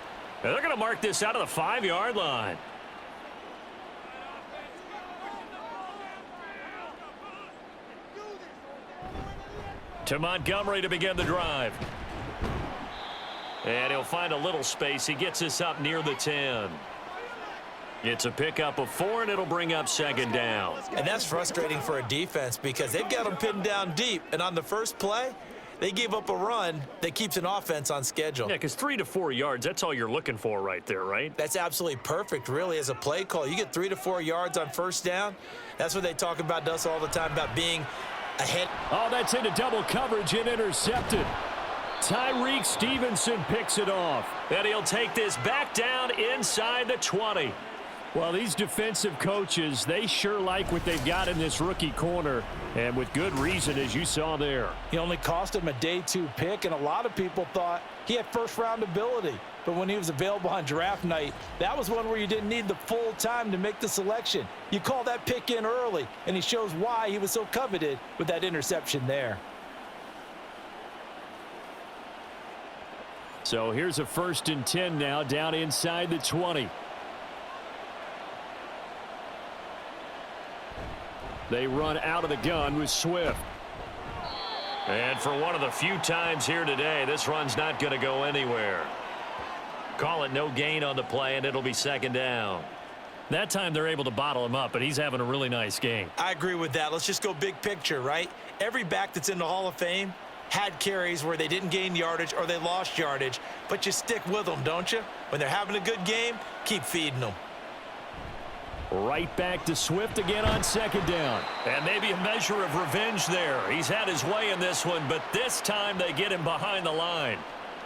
And they're going to mark this out of the 5-yard line. To Montgomery to begin the drive. And he'll find a little space. He gets this up near the 10. It's a pickup of 4, and it'll bring up 2nd down. And that's frustrating for a defense because they've got them pinned down deep. And on the first play, they gave up a run that keeps an offense on schedule. Yeah, because 3 to 4 yards, that's all you're looking for right there, right? That's absolutely perfect, really, as a play call. You get 3 to 4 yards on 1st down. That's what they talk about to us all the time, about being ahead. Oh, that's into double coverage and intercepted. Tyreek Stevenson picks it off. And he'll take this back down inside the 20. Well, these defensive coaches, they sure like what they've got in this rookie corner, and with good reason, as you saw there. He only cost him a day 2 pick, and a lot of people thought he had first-round ability. But when he was available on draft night, that was one where you didn't need the full time to make the selection. You call that pick in early, and he shows why he was so coveted with that interception there. So here's a 1st and 10 now down inside the 20. They run out of the gun with Swift. And for one of the few times here today, this run's not going to go anywhere. Call it no gain on the play, and it'll be 2nd down. That time they're able to bottle him up, but he's having a really nice game. I agree with that. Let's just go big picture, right? Every back that's in the Hall of Fame had carries where they didn't gain yardage or they lost yardage, but you stick with them, don't you? When they're having a good game, keep feeding them. Right back to Swift again on 2nd down. And maybe a measure of revenge there. He's had his way in this one, but this time they get him behind the line.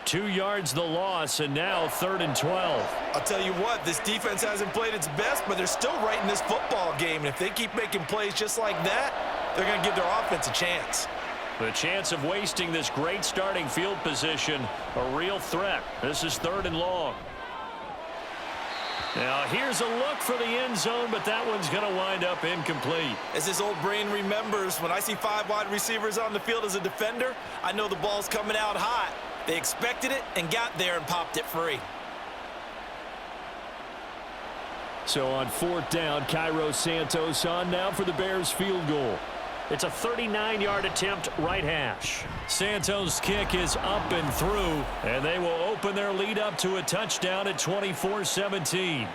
2 yards the loss, and now 3rd and 12. I'll tell you what, this defense hasn't played its best, but they're still right in this football game. And if they keep making plays just like that, they're going to give their offense a chance. The chance of wasting this great starting field position, a real threat. This is 3rd and long. Now here's a look for the end zone, but that one's going to wind up incomplete. As this old brain remembers, when I see 5 wide receivers on the field as a defender, I know the ball's coming out hot. They expected it and got there and popped it free. So on 4th down, Cairo Santos on now for the Bears field goal. It's a 39-yard attempt, right hash. Santos' kick is up and through, and they will open their lead up to a touchdown at 24-17.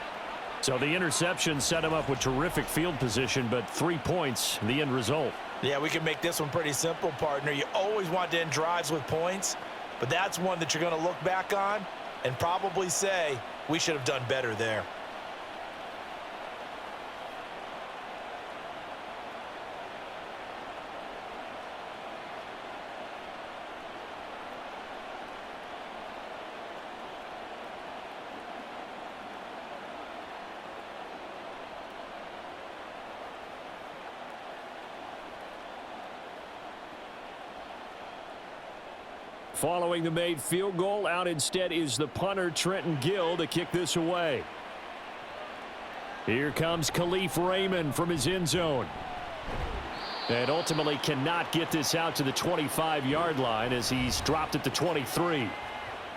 So the interception set him up with terrific field position, but 3 points, the end result. Yeah, we can make this one pretty simple, partner. You always want to end drives with points, but that's one that you're going to look back on and probably say, we should have done better there. Following the made field goal, out instead is the punter, Trenton Gill, to kick this away. Here comes Khalif Raymond from his end zone. And ultimately cannot get this out to the 25-yard line as he's dropped at the 23.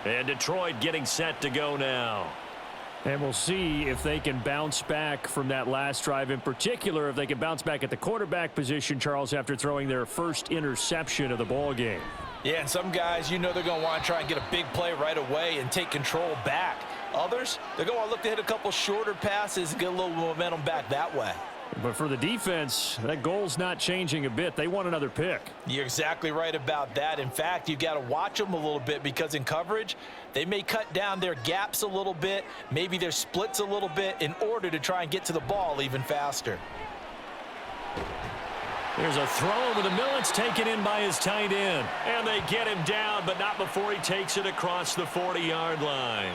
And Detroit getting set to go now. And we'll see if they can bounce back from that last drive, in particular if they can bounce back at the quarterback position, Charles, after throwing their first interception of the ball game. Yeah, and some guys, you know they're going to want to try and get a big play right away and take control back. Others, they're going to look to hit a couple shorter passes and get a little momentum back that way. But for the defense, that goal's not changing a bit. They want another pick. You're exactly right about that. In fact, you got to watch them a little bit because in coverage, they may cut down their gaps a little bit, maybe their splits a little bit in order to try and get to the ball even faster. There's a throw over the middle. It's taken in by his tight end. And they get him down, but not before he takes it across the 40-yard line.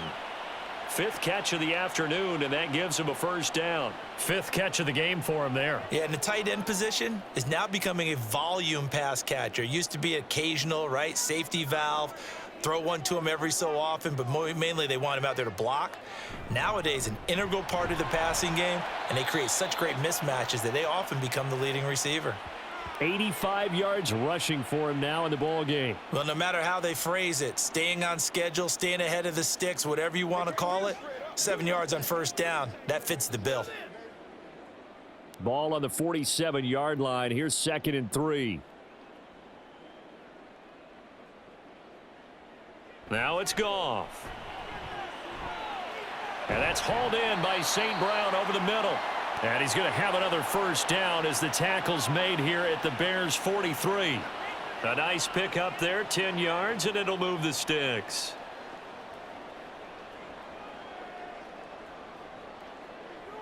5th catch of the afternoon, and that gives him a 1st down. 5th catch of the game for him there. Yeah, and the tight end position is now becoming a volume pass catcher. Used to be occasional, right? Safety valve. Throw one to him every so often, but mainly they want him out there to block. Nowadays, an integral part of the passing game, and they create such great mismatches that they often become the leading receiver. 85 yards rushing for him now in the ball game. Well, no matter how they phrase it, staying on schedule, staying ahead of the sticks, whatever you want to call it, 7 yards on 1st down, that fits the bill. Ball on the 47-yard line. Here's 2nd and 3. Now it's Goff. And that's hauled in by St. Brown over the middle. And he's going to have another 1st down as the tackle's made here at the Bears' 43. A nice pick up there, 10 yards, and it'll move the sticks.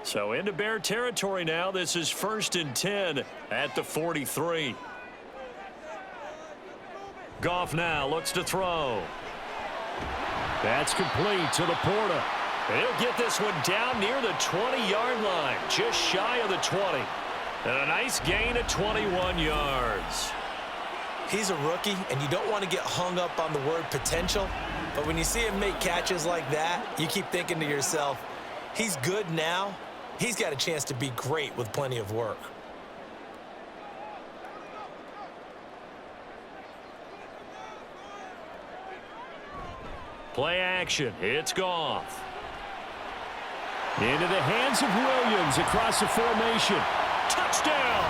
So into Bear territory now. This is 1st and 10 at the 43. Goff now looks to throw. That's complete to Laporta. He'll get this one down near the 20-yard line, just shy of the 20. And a nice gain of 21 yards. He's a rookie, and you don't want to get hung up on the word potential. But when you see him make catches like that, you keep thinking to yourself, he's good now. He's got a chance to be great with plenty of work. Play action. It's Goff. Into the hands of Williams across the formation. Touchdown!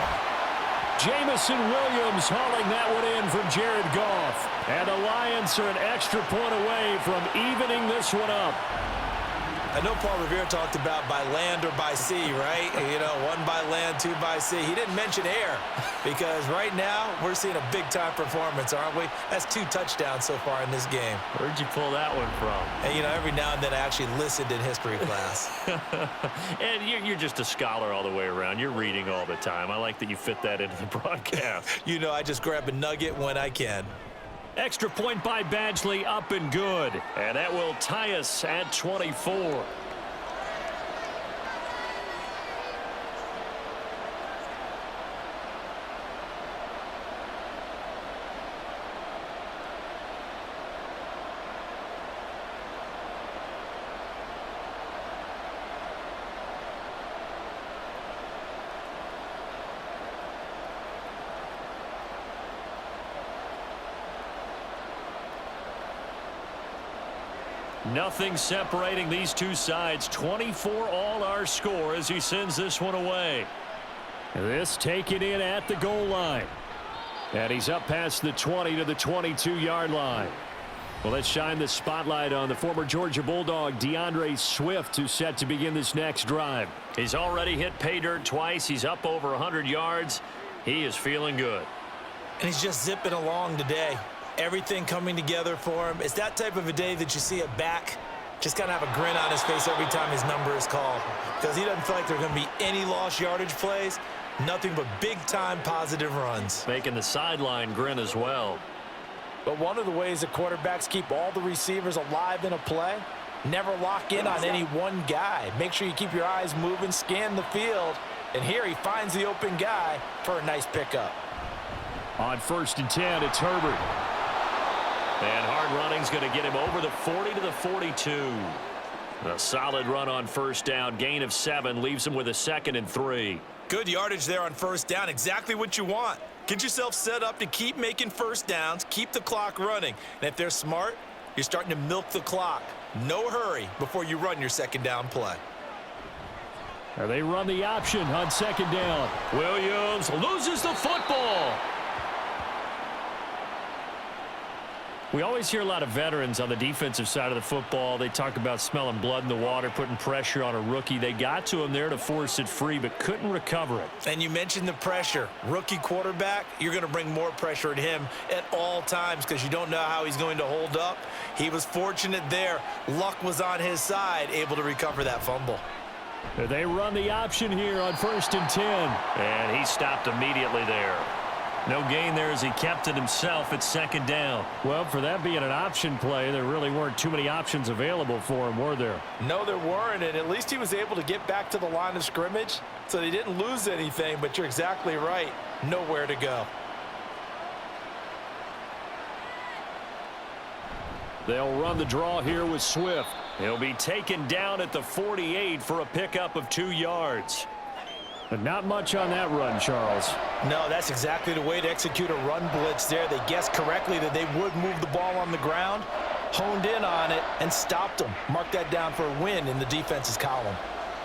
Jamison Williams hauling that one in from Jared Goff. And the Lions are an extra point away from evening this one up. I know Paul Revere talked about by land or by sea, right? You know, one by land, two by sea. He didn't mention air because right now we're seeing a big-time performance, aren't we? That's 2 touchdowns so far in this game. Where'd you pull that one from? And, you know, every now and then I actually listened in history class. And you're just a scholar all the way around. You're reading all the time. I like that you fit that into the broadcast. You know, I just grab a nugget when I can. Extra point by Badgley, up and good. And that will tie us at 24. Nothing separating these two sides. 24 all our score as he sends this one away. This taken in at the goal line. And he's up past the 20 to the 22-yard line. Well, let's shine the spotlight on the former Georgia Bulldog, DeAndre Swift, who's set to begin this next drive. He's already hit pay dirt twice. He's up over 100 yards. He is feeling good. And he's just zipping along today. Everything coming together for him. It's that type of a day that you see a back just kind of have a grin on his face every time his number is called because he doesn't feel like there are going to be any lost yardage plays, nothing but big-time positive runs. Making the sideline grin as well. But one of the ways that quarterbacks keep all the receivers alive in a play, never lock in on any one guy. Make sure you keep your eyes moving, scan the field, and here he finds the open guy for a nice pickup. On 1st and 10, it's Herbert. And hard running's going to get him over the 40 to the 42. A solid run on 1st down. Gain of 7 leaves him with a 2nd and 3. Good yardage there on 1st down. Exactly what you want. Get yourself set up to keep making 1st downs. Keep the clock running. And if they're smart, you're starting to milk the clock. No hurry before you run your 2nd down play. They run the option on 2nd down. Williams loses the football. We always hear a lot of veterans on the defensive side of the football. They talk about smelling blood in the water, putting pressure on a rookie. They got to him there to force it free, but couldn't recover it. And you mentioned the pressure. Rookie quarterback, you're going to bring more pressure at him at all times because you don't know how he's going to hold up. He was fortunate there. Luck was on his side, able to recover that fumble. They run the option here on 1st and 10. And he stopped immediately there. No gain there as he kept it himself at 2nd down. Well, for that being an option play, there really weren't too many options available for him, were there? No, there weren't, and at least he was able to get back to the line of scrimmage, so they didn't lose anything, but you're exactly right. Nowhere to go. They'll run the draw here with Swift. He'll be taken down at the 48 for a pickup of 2 yards. But not much on that run, Charles. No, that's exactly the way to execute a run blitz there. They guessed correctly that they would move the ball on the ground, honed in on it, and stopped them. Mark that down for a win in the defense's column.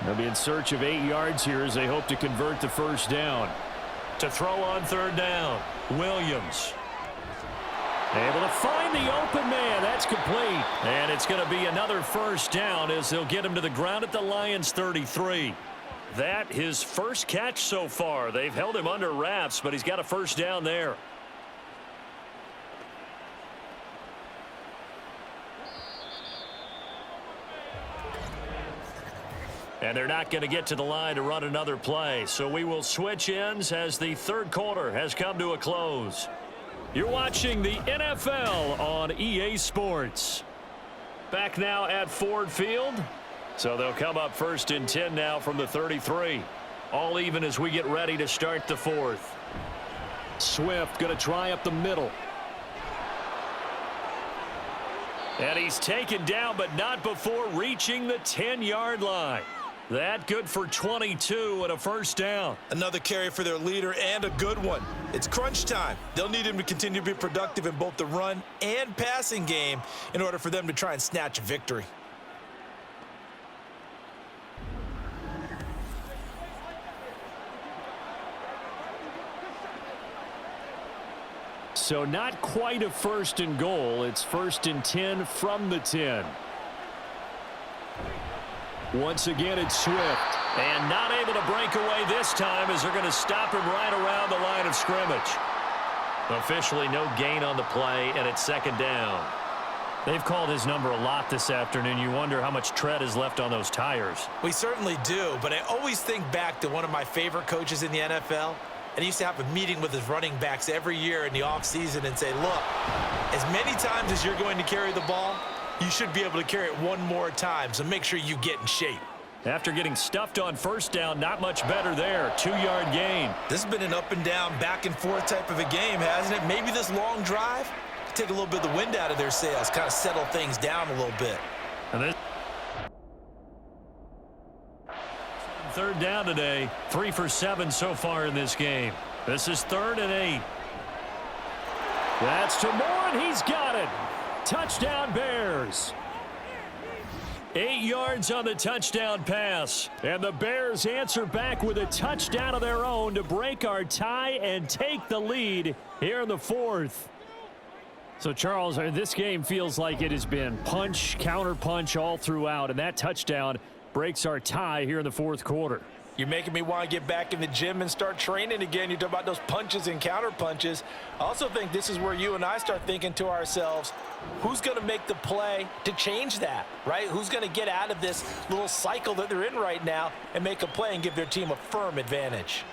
They'll be in search of 8 yards here as they hope to convert the 1st down. To throw on 3rd down, Williams. Able to find the open man. That's complete. And it's going to be another 1st down as they'll get him to the ground at the Lions' 33. That his first catch so far. They've held him under wraps, but he's got a 1st down there. And they're not going to get to the line to run another play. So we will switch ends as the 3rd quarter has come to a close. You're watching the NFL on EA Sports. Back now at Ford Field. So they'll come up 1st and 10 now from the 33. All even as we get ready to start the 4th. Swift going to try up the middle. And he's taken down, but not before reaching the 10-yard line. That good for 22 and a first down. Another carry for their leader and a good one. It's crunch time. They'll need him to continue to be productive in both the run and passing game in order for them to try and snatch a victory. So not quite a first and goal. It's first and 10 from the 10. Once again, it's Swift. And not able to break away this time as they're going to stop him right around the line of scrimmage. Officially no gain on the play, and it's second down. They've called his number a lot this afternoon. You wonder how much tread is left on those tires. We certainly do, but I always think back to one of my favorite coaches in the NFL. And he used to have a meeting with his running backs every year in the offseason and say, look, as many times as you're going to carry the ball, you should be able to carry it one more time, so make sure you get in shape. After getting stuffed on first down, not much better there. 2-yard gain. This has been an up and down, back and forth type of a game, hasn't it? Maybe this long drive could take a little bit of the wind out of their sails, kind of settle things down a little bit. And this third down today, 3 for 7 so far in this game. This is 3rd and 8. That's to Moore, and he's got it. Touchdown Bears. 8 yards on the touchdown pass. And the Bears answer back with a touchdown of their own to break our tie and take the lead here in the 4th. So, Charles, this game feels like it has been punch, counter punch all throughout, and that touchdown breaks our tie here in the 4th quarter. You're making me want to get back in the gym and start training again. You talk about those punches and counter punches. I also think this is where you and I start thinking to ourselves, who's going to make the play to change that, right? Who's going to get out of this little cycle that they're in right now and make a play and give their team a firm advantage?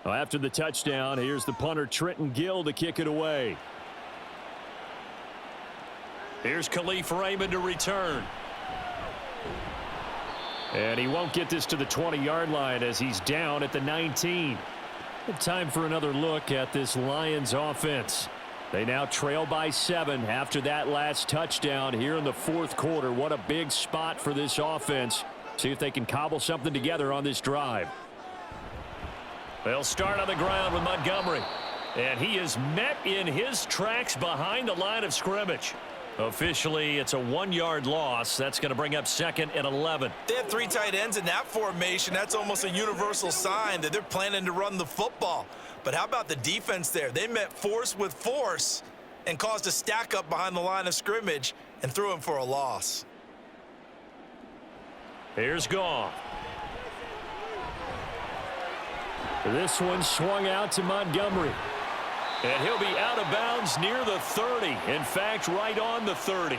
Well, after the touchdown, here's the punter Trenton Gill to kick it away. Here's Khalif Raymond to return. And he won't get this to the 20-yard line as he's down at the 19. Time for another look at this Lions offense. They now trail by 7 after that last touchdown here in the 4th quarter. What a big spot for this offense. See if they can cobble something together on this drive. They'll start on the ground with Montgomery. And he is met in his tracks behind the line of scrimmage. Officially, it's a 1-yard loss. That's going to bring up 2nd and 11. They have 3 tight ends in that formation. That's almost a universal sign that they're planning to run the football. But how about the defense there? They met force with force and caused a stack up behind the line of scrimmage and threw him for a loss. Here's Goff. This one swung out to Montgomery. And he'll be out of bounds near the 30. In fact, right on the 30.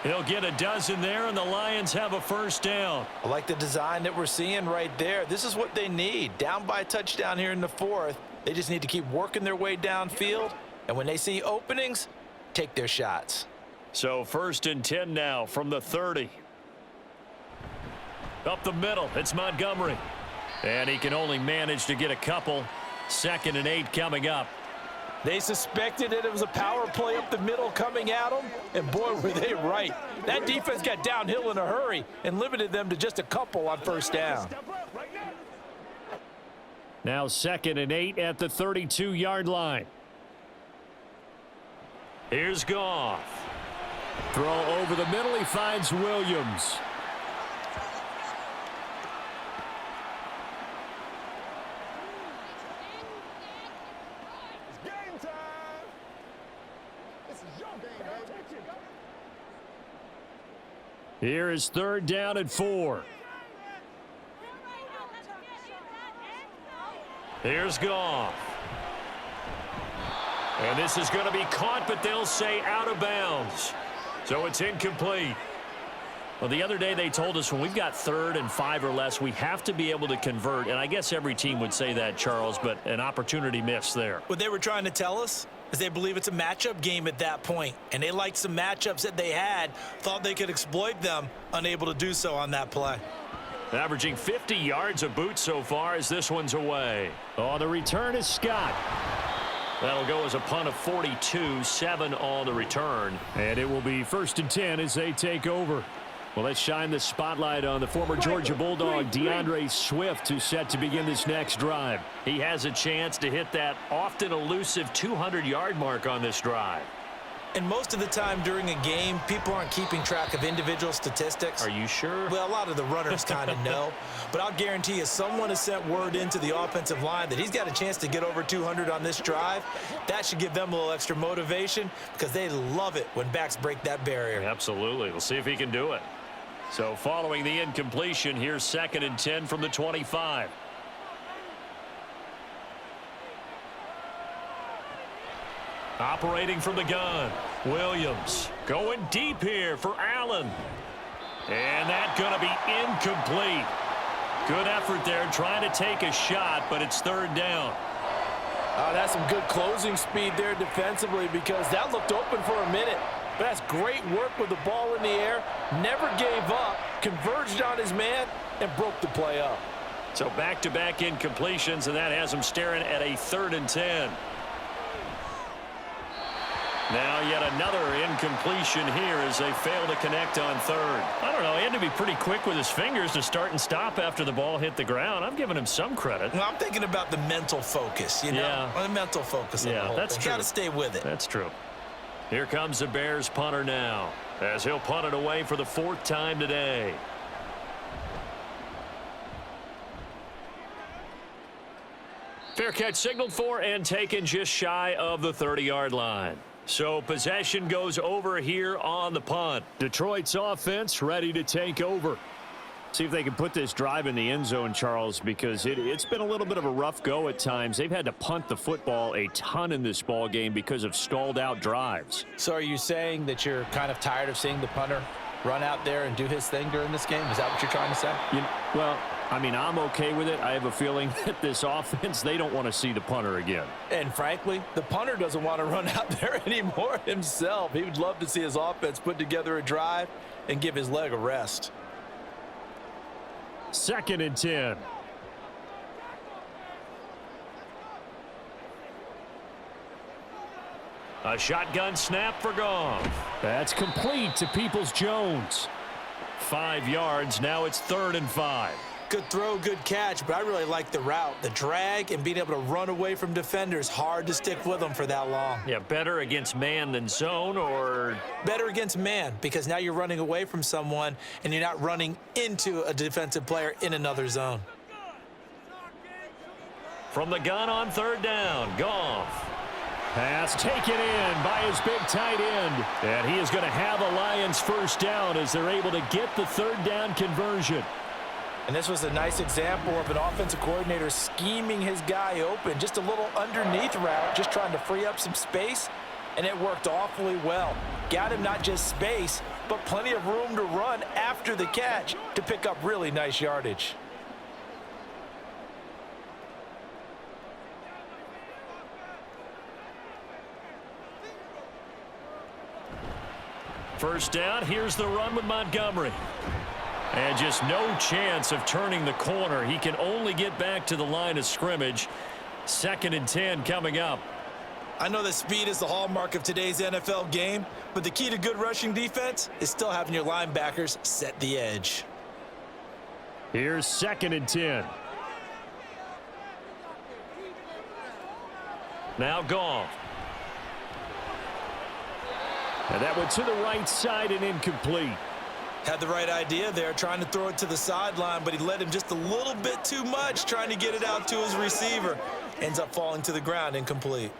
He'll get a dozen there, and the Lions have a first down. I like the design that we're seeing right there. This is what they need. Down by a touchdown here in the 4th. They just need to keep working their way downfield. And when they see openings, take their shots. So 1st and 10 now from the 30. Up the middle, it's Montgomery. And he can only manage to get a couple. 2nd and 8 coming up. They suspected that it was a power play up the middle coming at them, and boy, were they right. That defense got downhill in a hurry and limited them to just a couple on first down. Now 2nd and 8 at the 32-yard line. Here's Goff. Throw over the middle, he finds Williams. Here is 3rd down and 4. Here's Goff. And this is going to be caught, but they'll say out of bounds. So it's incomplete. Well, the other day they told us when we've got 3rd and 5 or less, we have to be able to convert. And I guess every team would say that, Charles, but an opportunity missed there. What they were trying to tell us is they believe it's a matchup game at that point. And they liked some matchups that they had, thought they could exploit them, unable to do so on that play. Averaging 50 yards a boot so far as this one's away. Oh, the return is Scott. That'll go as a punt of 42, 7 on the return. And it will be 1st and 10 as they take over. Well, let's shine the spotlight on the former Georgia Bulldog, DeAndre Swift, who's set to begin this next drive. He has a chance to hit that often elusive 200-yard mark on this drive. And most of the time during a game, people aren't keeping track of individual statistics. Are you sure? Well, a lot of the runners kind of know. But I'll guarantee you, someone has sent word into the offensive line that he's got a chance to get over 200 on this drive. That should give them a little extra motivation because they love it when backs break that barrier. Absolutely. We'll see if he can do it. So following the incompletion, here's 2nd and 10 from the 25. Operating from the gun, Williams going deep here for Allen. And that's going to be incomplete. Good effort there trying to take a shot, but it's 3rd down. That's some good closing speed there defensively because that looked open for a minute. But that's great work with the ball in the air. Never gave up, converged on his man, and broke the play up. So back-to-back incompletions, and that has him staring at a 3rd and 10. Now yet another incompletion here as they fail to connect on 3rd. I don't know, he had to be pretty quick with his fingers to start and stop after the ball hit the ground. I'm giving him some credit. Well, I'm thinking about the mental focus, you know? Yeah. The mental focus on the whole that's thing. true. Got to stay with it. That's true. Here comes the Bears punter now as he'll punt it away for the 4th time today. Fair catch signaled for and taken just shy of the 30-yard line. So possession goes over here on the punt. Detroit's offense ready to take over. See if they can put this drive in the end zone, Charles, because it's been a little bit of a rough go at times. They've had to punt the football a ton in this ball game because of stalled out drives. So are you saying that you're kind of tired of seeing the punter run out there and do his thing during this game? Is that what you're trying to say? Well, I mean, I'm okay with it. I have a feeling that this offense, they don't want to see the punter again. And frankly, the punter doesn't want to run out there anymore himself. He would love to see his offense put together a drive and give his leg a rest. 2nd and 10. A shotgun snap for Goff. That's complete to Peoples-Jones. 5 yards. Now it's 3rd and 5. Good throw, good catch, but I really like the route. The drag and being able to run away from defenders. Hard to stick with them for that long. Yeah, better against man than zone, or? Better against man, because now you're running away from someone and you're not running into a defensive player in another zone. From the gun on 3rd down, Goff. Pass taken in by his big tight end. And he is going to have a Lions 1st down as they're able to get the 3rd down conversion. And this was a nice example of an offensive coordinator scheming his guy open. Just a little underneath route, just trying to free up some space, and it worked awfully well. Got him not just space, but plenty of room to run after the catch to pick up really nice yardage. First down, here's the run with Montgomery. And just no chance of turning the corner. He can only get back to the line of scrimmage. 2nd and 10 coming up. I know that speed is the hallmark of today's NFL game, but the key to good rushing defense is still having your linebackers set the edge. Here's 2nd and 10. Now Goff. And that went to the right side and incomplete. Had the right idea there, trying to throw it to the sideline, but he led him just a little bit too much, trying to get it out to his receiver. Ends up falling to the ground, incomplete.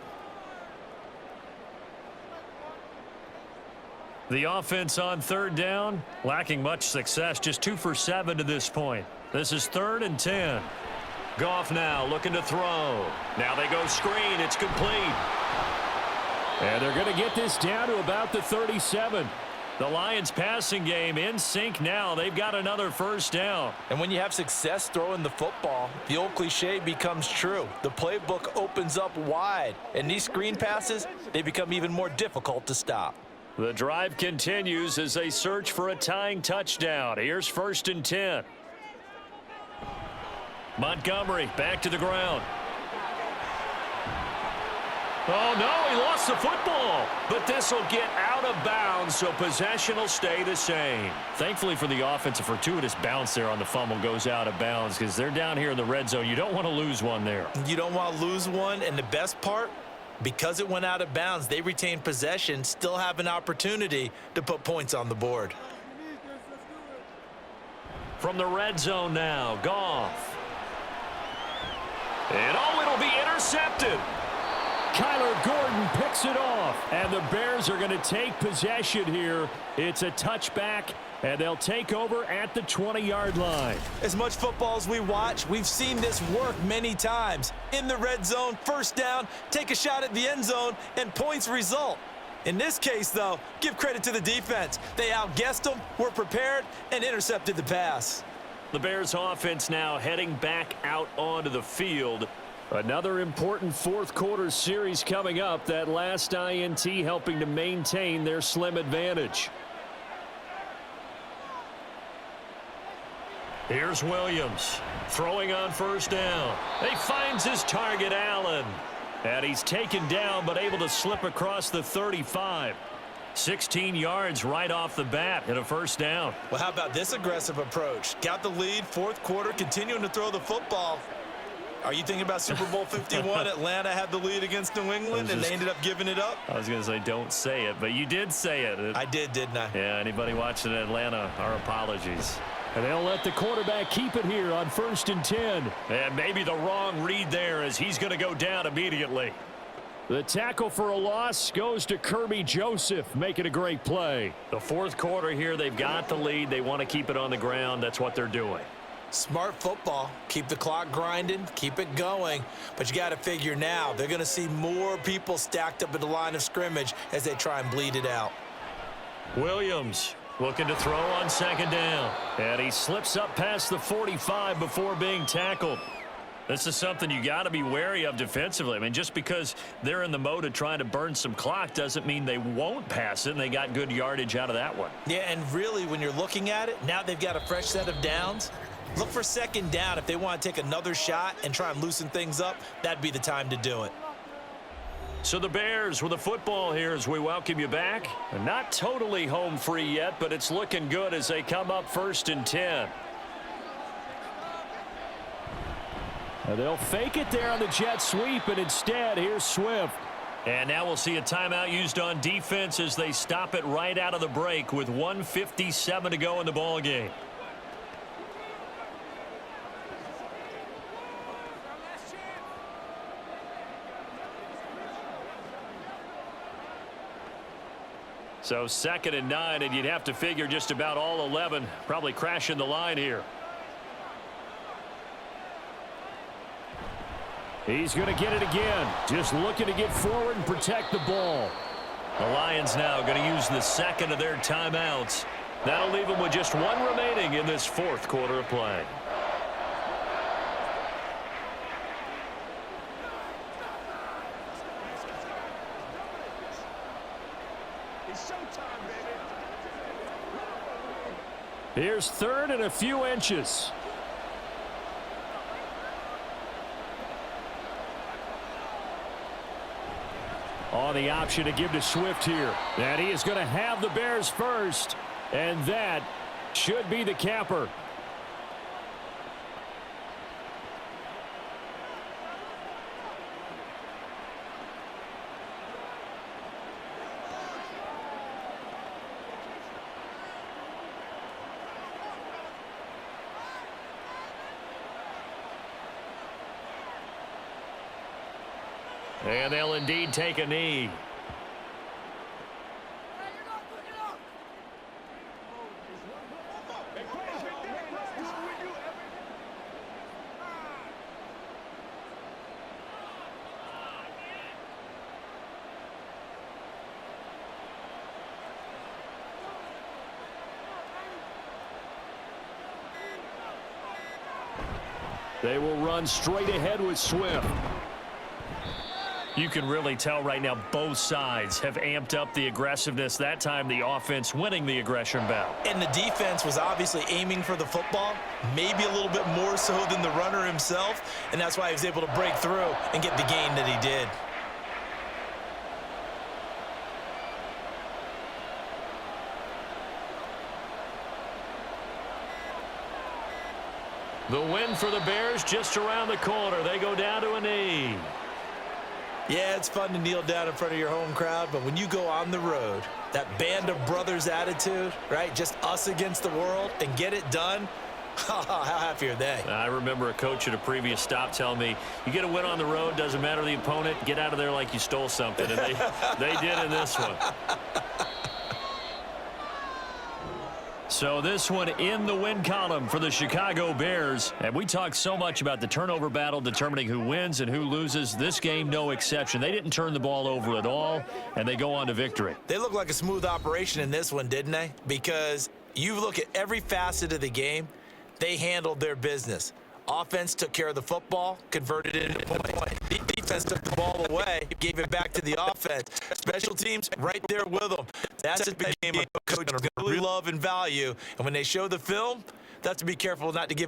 The offense on 3rd down, lacking much success, just 2 for 7 to this point. This is 3rd and 10. Goff now looking to throw. Now they go screen, it's complete. And they're going to get this down to about the 37. The Lions passing game in sync now. They've got another first down. And when you have success throwing the football, the old cliche becomes true. The playbook opens up wide, and these screen passes, they become even more difficult to stop. The drive continues as they search for a tying touchdown. Here's 1st and 10. Montgomery back to the ground. Oh, no, he lost the football. But this will get out of bounds, so possession will stay the same. Thankfully for the offense, a fortuitous bounce there on the fumble goes out of bounds because they're down here in the red zone. You don't want to lose one there. You don't want to lose one, and the best part, because it went out of bounds, they retain possession, still have an opportunity to put points on the board. From the red zone now, Goff. And oh, it'll be intercepted. Kyler Gordon picks it off, and the Bears are going to take possession here. It's a touchback, and they'll take over at the 20-yard line. As much football as we watch, we've seen this work many times. In the red zone, first down, take a shot at the end zone, and points result. In this case, though, give credit to the defense. They outguessed them, were prepared, and intercepted the pass. The Bears offense now heading back out onto the field. Another important fourth-quarter series coming up. That last INT helping to maintain their slim advantage. Here's Williams throwing on first down. He finds his target, Allen. And he's taken down but able to slip across the 35. 16 yards right off the bat and a first down. Well, how about this aggressive approach? Got the lead, fourth quarter, continuing to throw the football. Are you thinking about Super Bowl 51? Atlanta had the lead against New England, and they ended up giving it up? I was going to say don't say it, but you did say it. I did, didn't I? Yeah, anybody watching Atlanta, our apologies. And they'll let the quarterback keep it here on 1st and 10. And maybe the wrong read there as he's going to go down immediately. The tackle for a loss goes to Kirby Joseph, making a great play. The fourth quarter here, they've got the lead. They want to keep it on the ground. That's what they're doing. Smart football. Keep the clock grinding, keep it going. But you got to figure now, they're going to see more people stacked up at the line of scrimmage as they try and bleed it out. Williams looking to throw on second down. And he slips up past the 45 before being tackled. This is something you got to be wary of defensively. I mean, just because they're in the mode of trying to burn some clock doesn't mean they won't pass it, and they got good yardage out of that one. Yeah, and really, when you're looking at it, now they've got a fresh set of downs. Look for second down. If they want to take another shot and try and loosen things up, that'd be the time to do it. So the Bears with the football here as we welcome you back. Not totally home free yet, but it's looking good as they come up 1st and 10. They'll fake it there on the jet sweep, and instead, here's Swift. And now we'll see a timeout used on defense as they stop it right out of the break with 1:57 to go in the ball game. So 2nd and 9, and you'd have to figure just about all 11 probably crashing the line here. He's going to get it again. Just looking to get forward and protect the ball. The Lions now going to use the second of their timeouts. That'll leave them with just one remaining in this fourth quarter of play. Here's 3rd and a few inches. On the option to give to Swift here. And he is going to have the Bears first. And that should be the capper. And they'll indeed take a knee. They will run straight ahead with Swift. You can really tell right now both sides have amped up the aggressiveness. That time the offense winning the aggression battle. And the defense was obviously aiming for the football, maybe a little bit more so than the runner himself, and that's why he was able to break through and get the gain that he did. The win for the Bears just around the corner. They go down to a knee. Yeah, it's fun to kneel down in front of your home crowd, but when you go on the road, that band of brothers attitude, right? Just us against the world and get it done. How happy are they? I remember a coach at a previous stop telling me, you get a win on the road, doesn't matter the opponent, get out of there like you stole something. And they did in this one. So this one in the win column for the Chicago Bears. And we talked so much about the turnover battle determining who wins and who loses. This game, no exception. They didn't turn the ball over at all, and they go on to victory. They look like a smooth operation in this one, didn't they? Because you look at every facet of the game, they handled their business. Offense took care of the football, converted it into a point. Defense took the ball away, gave it back to the offense. Special teams right there with them. That's a big game a coach is going to really love and value. And when they show the film, they have to be careful not to give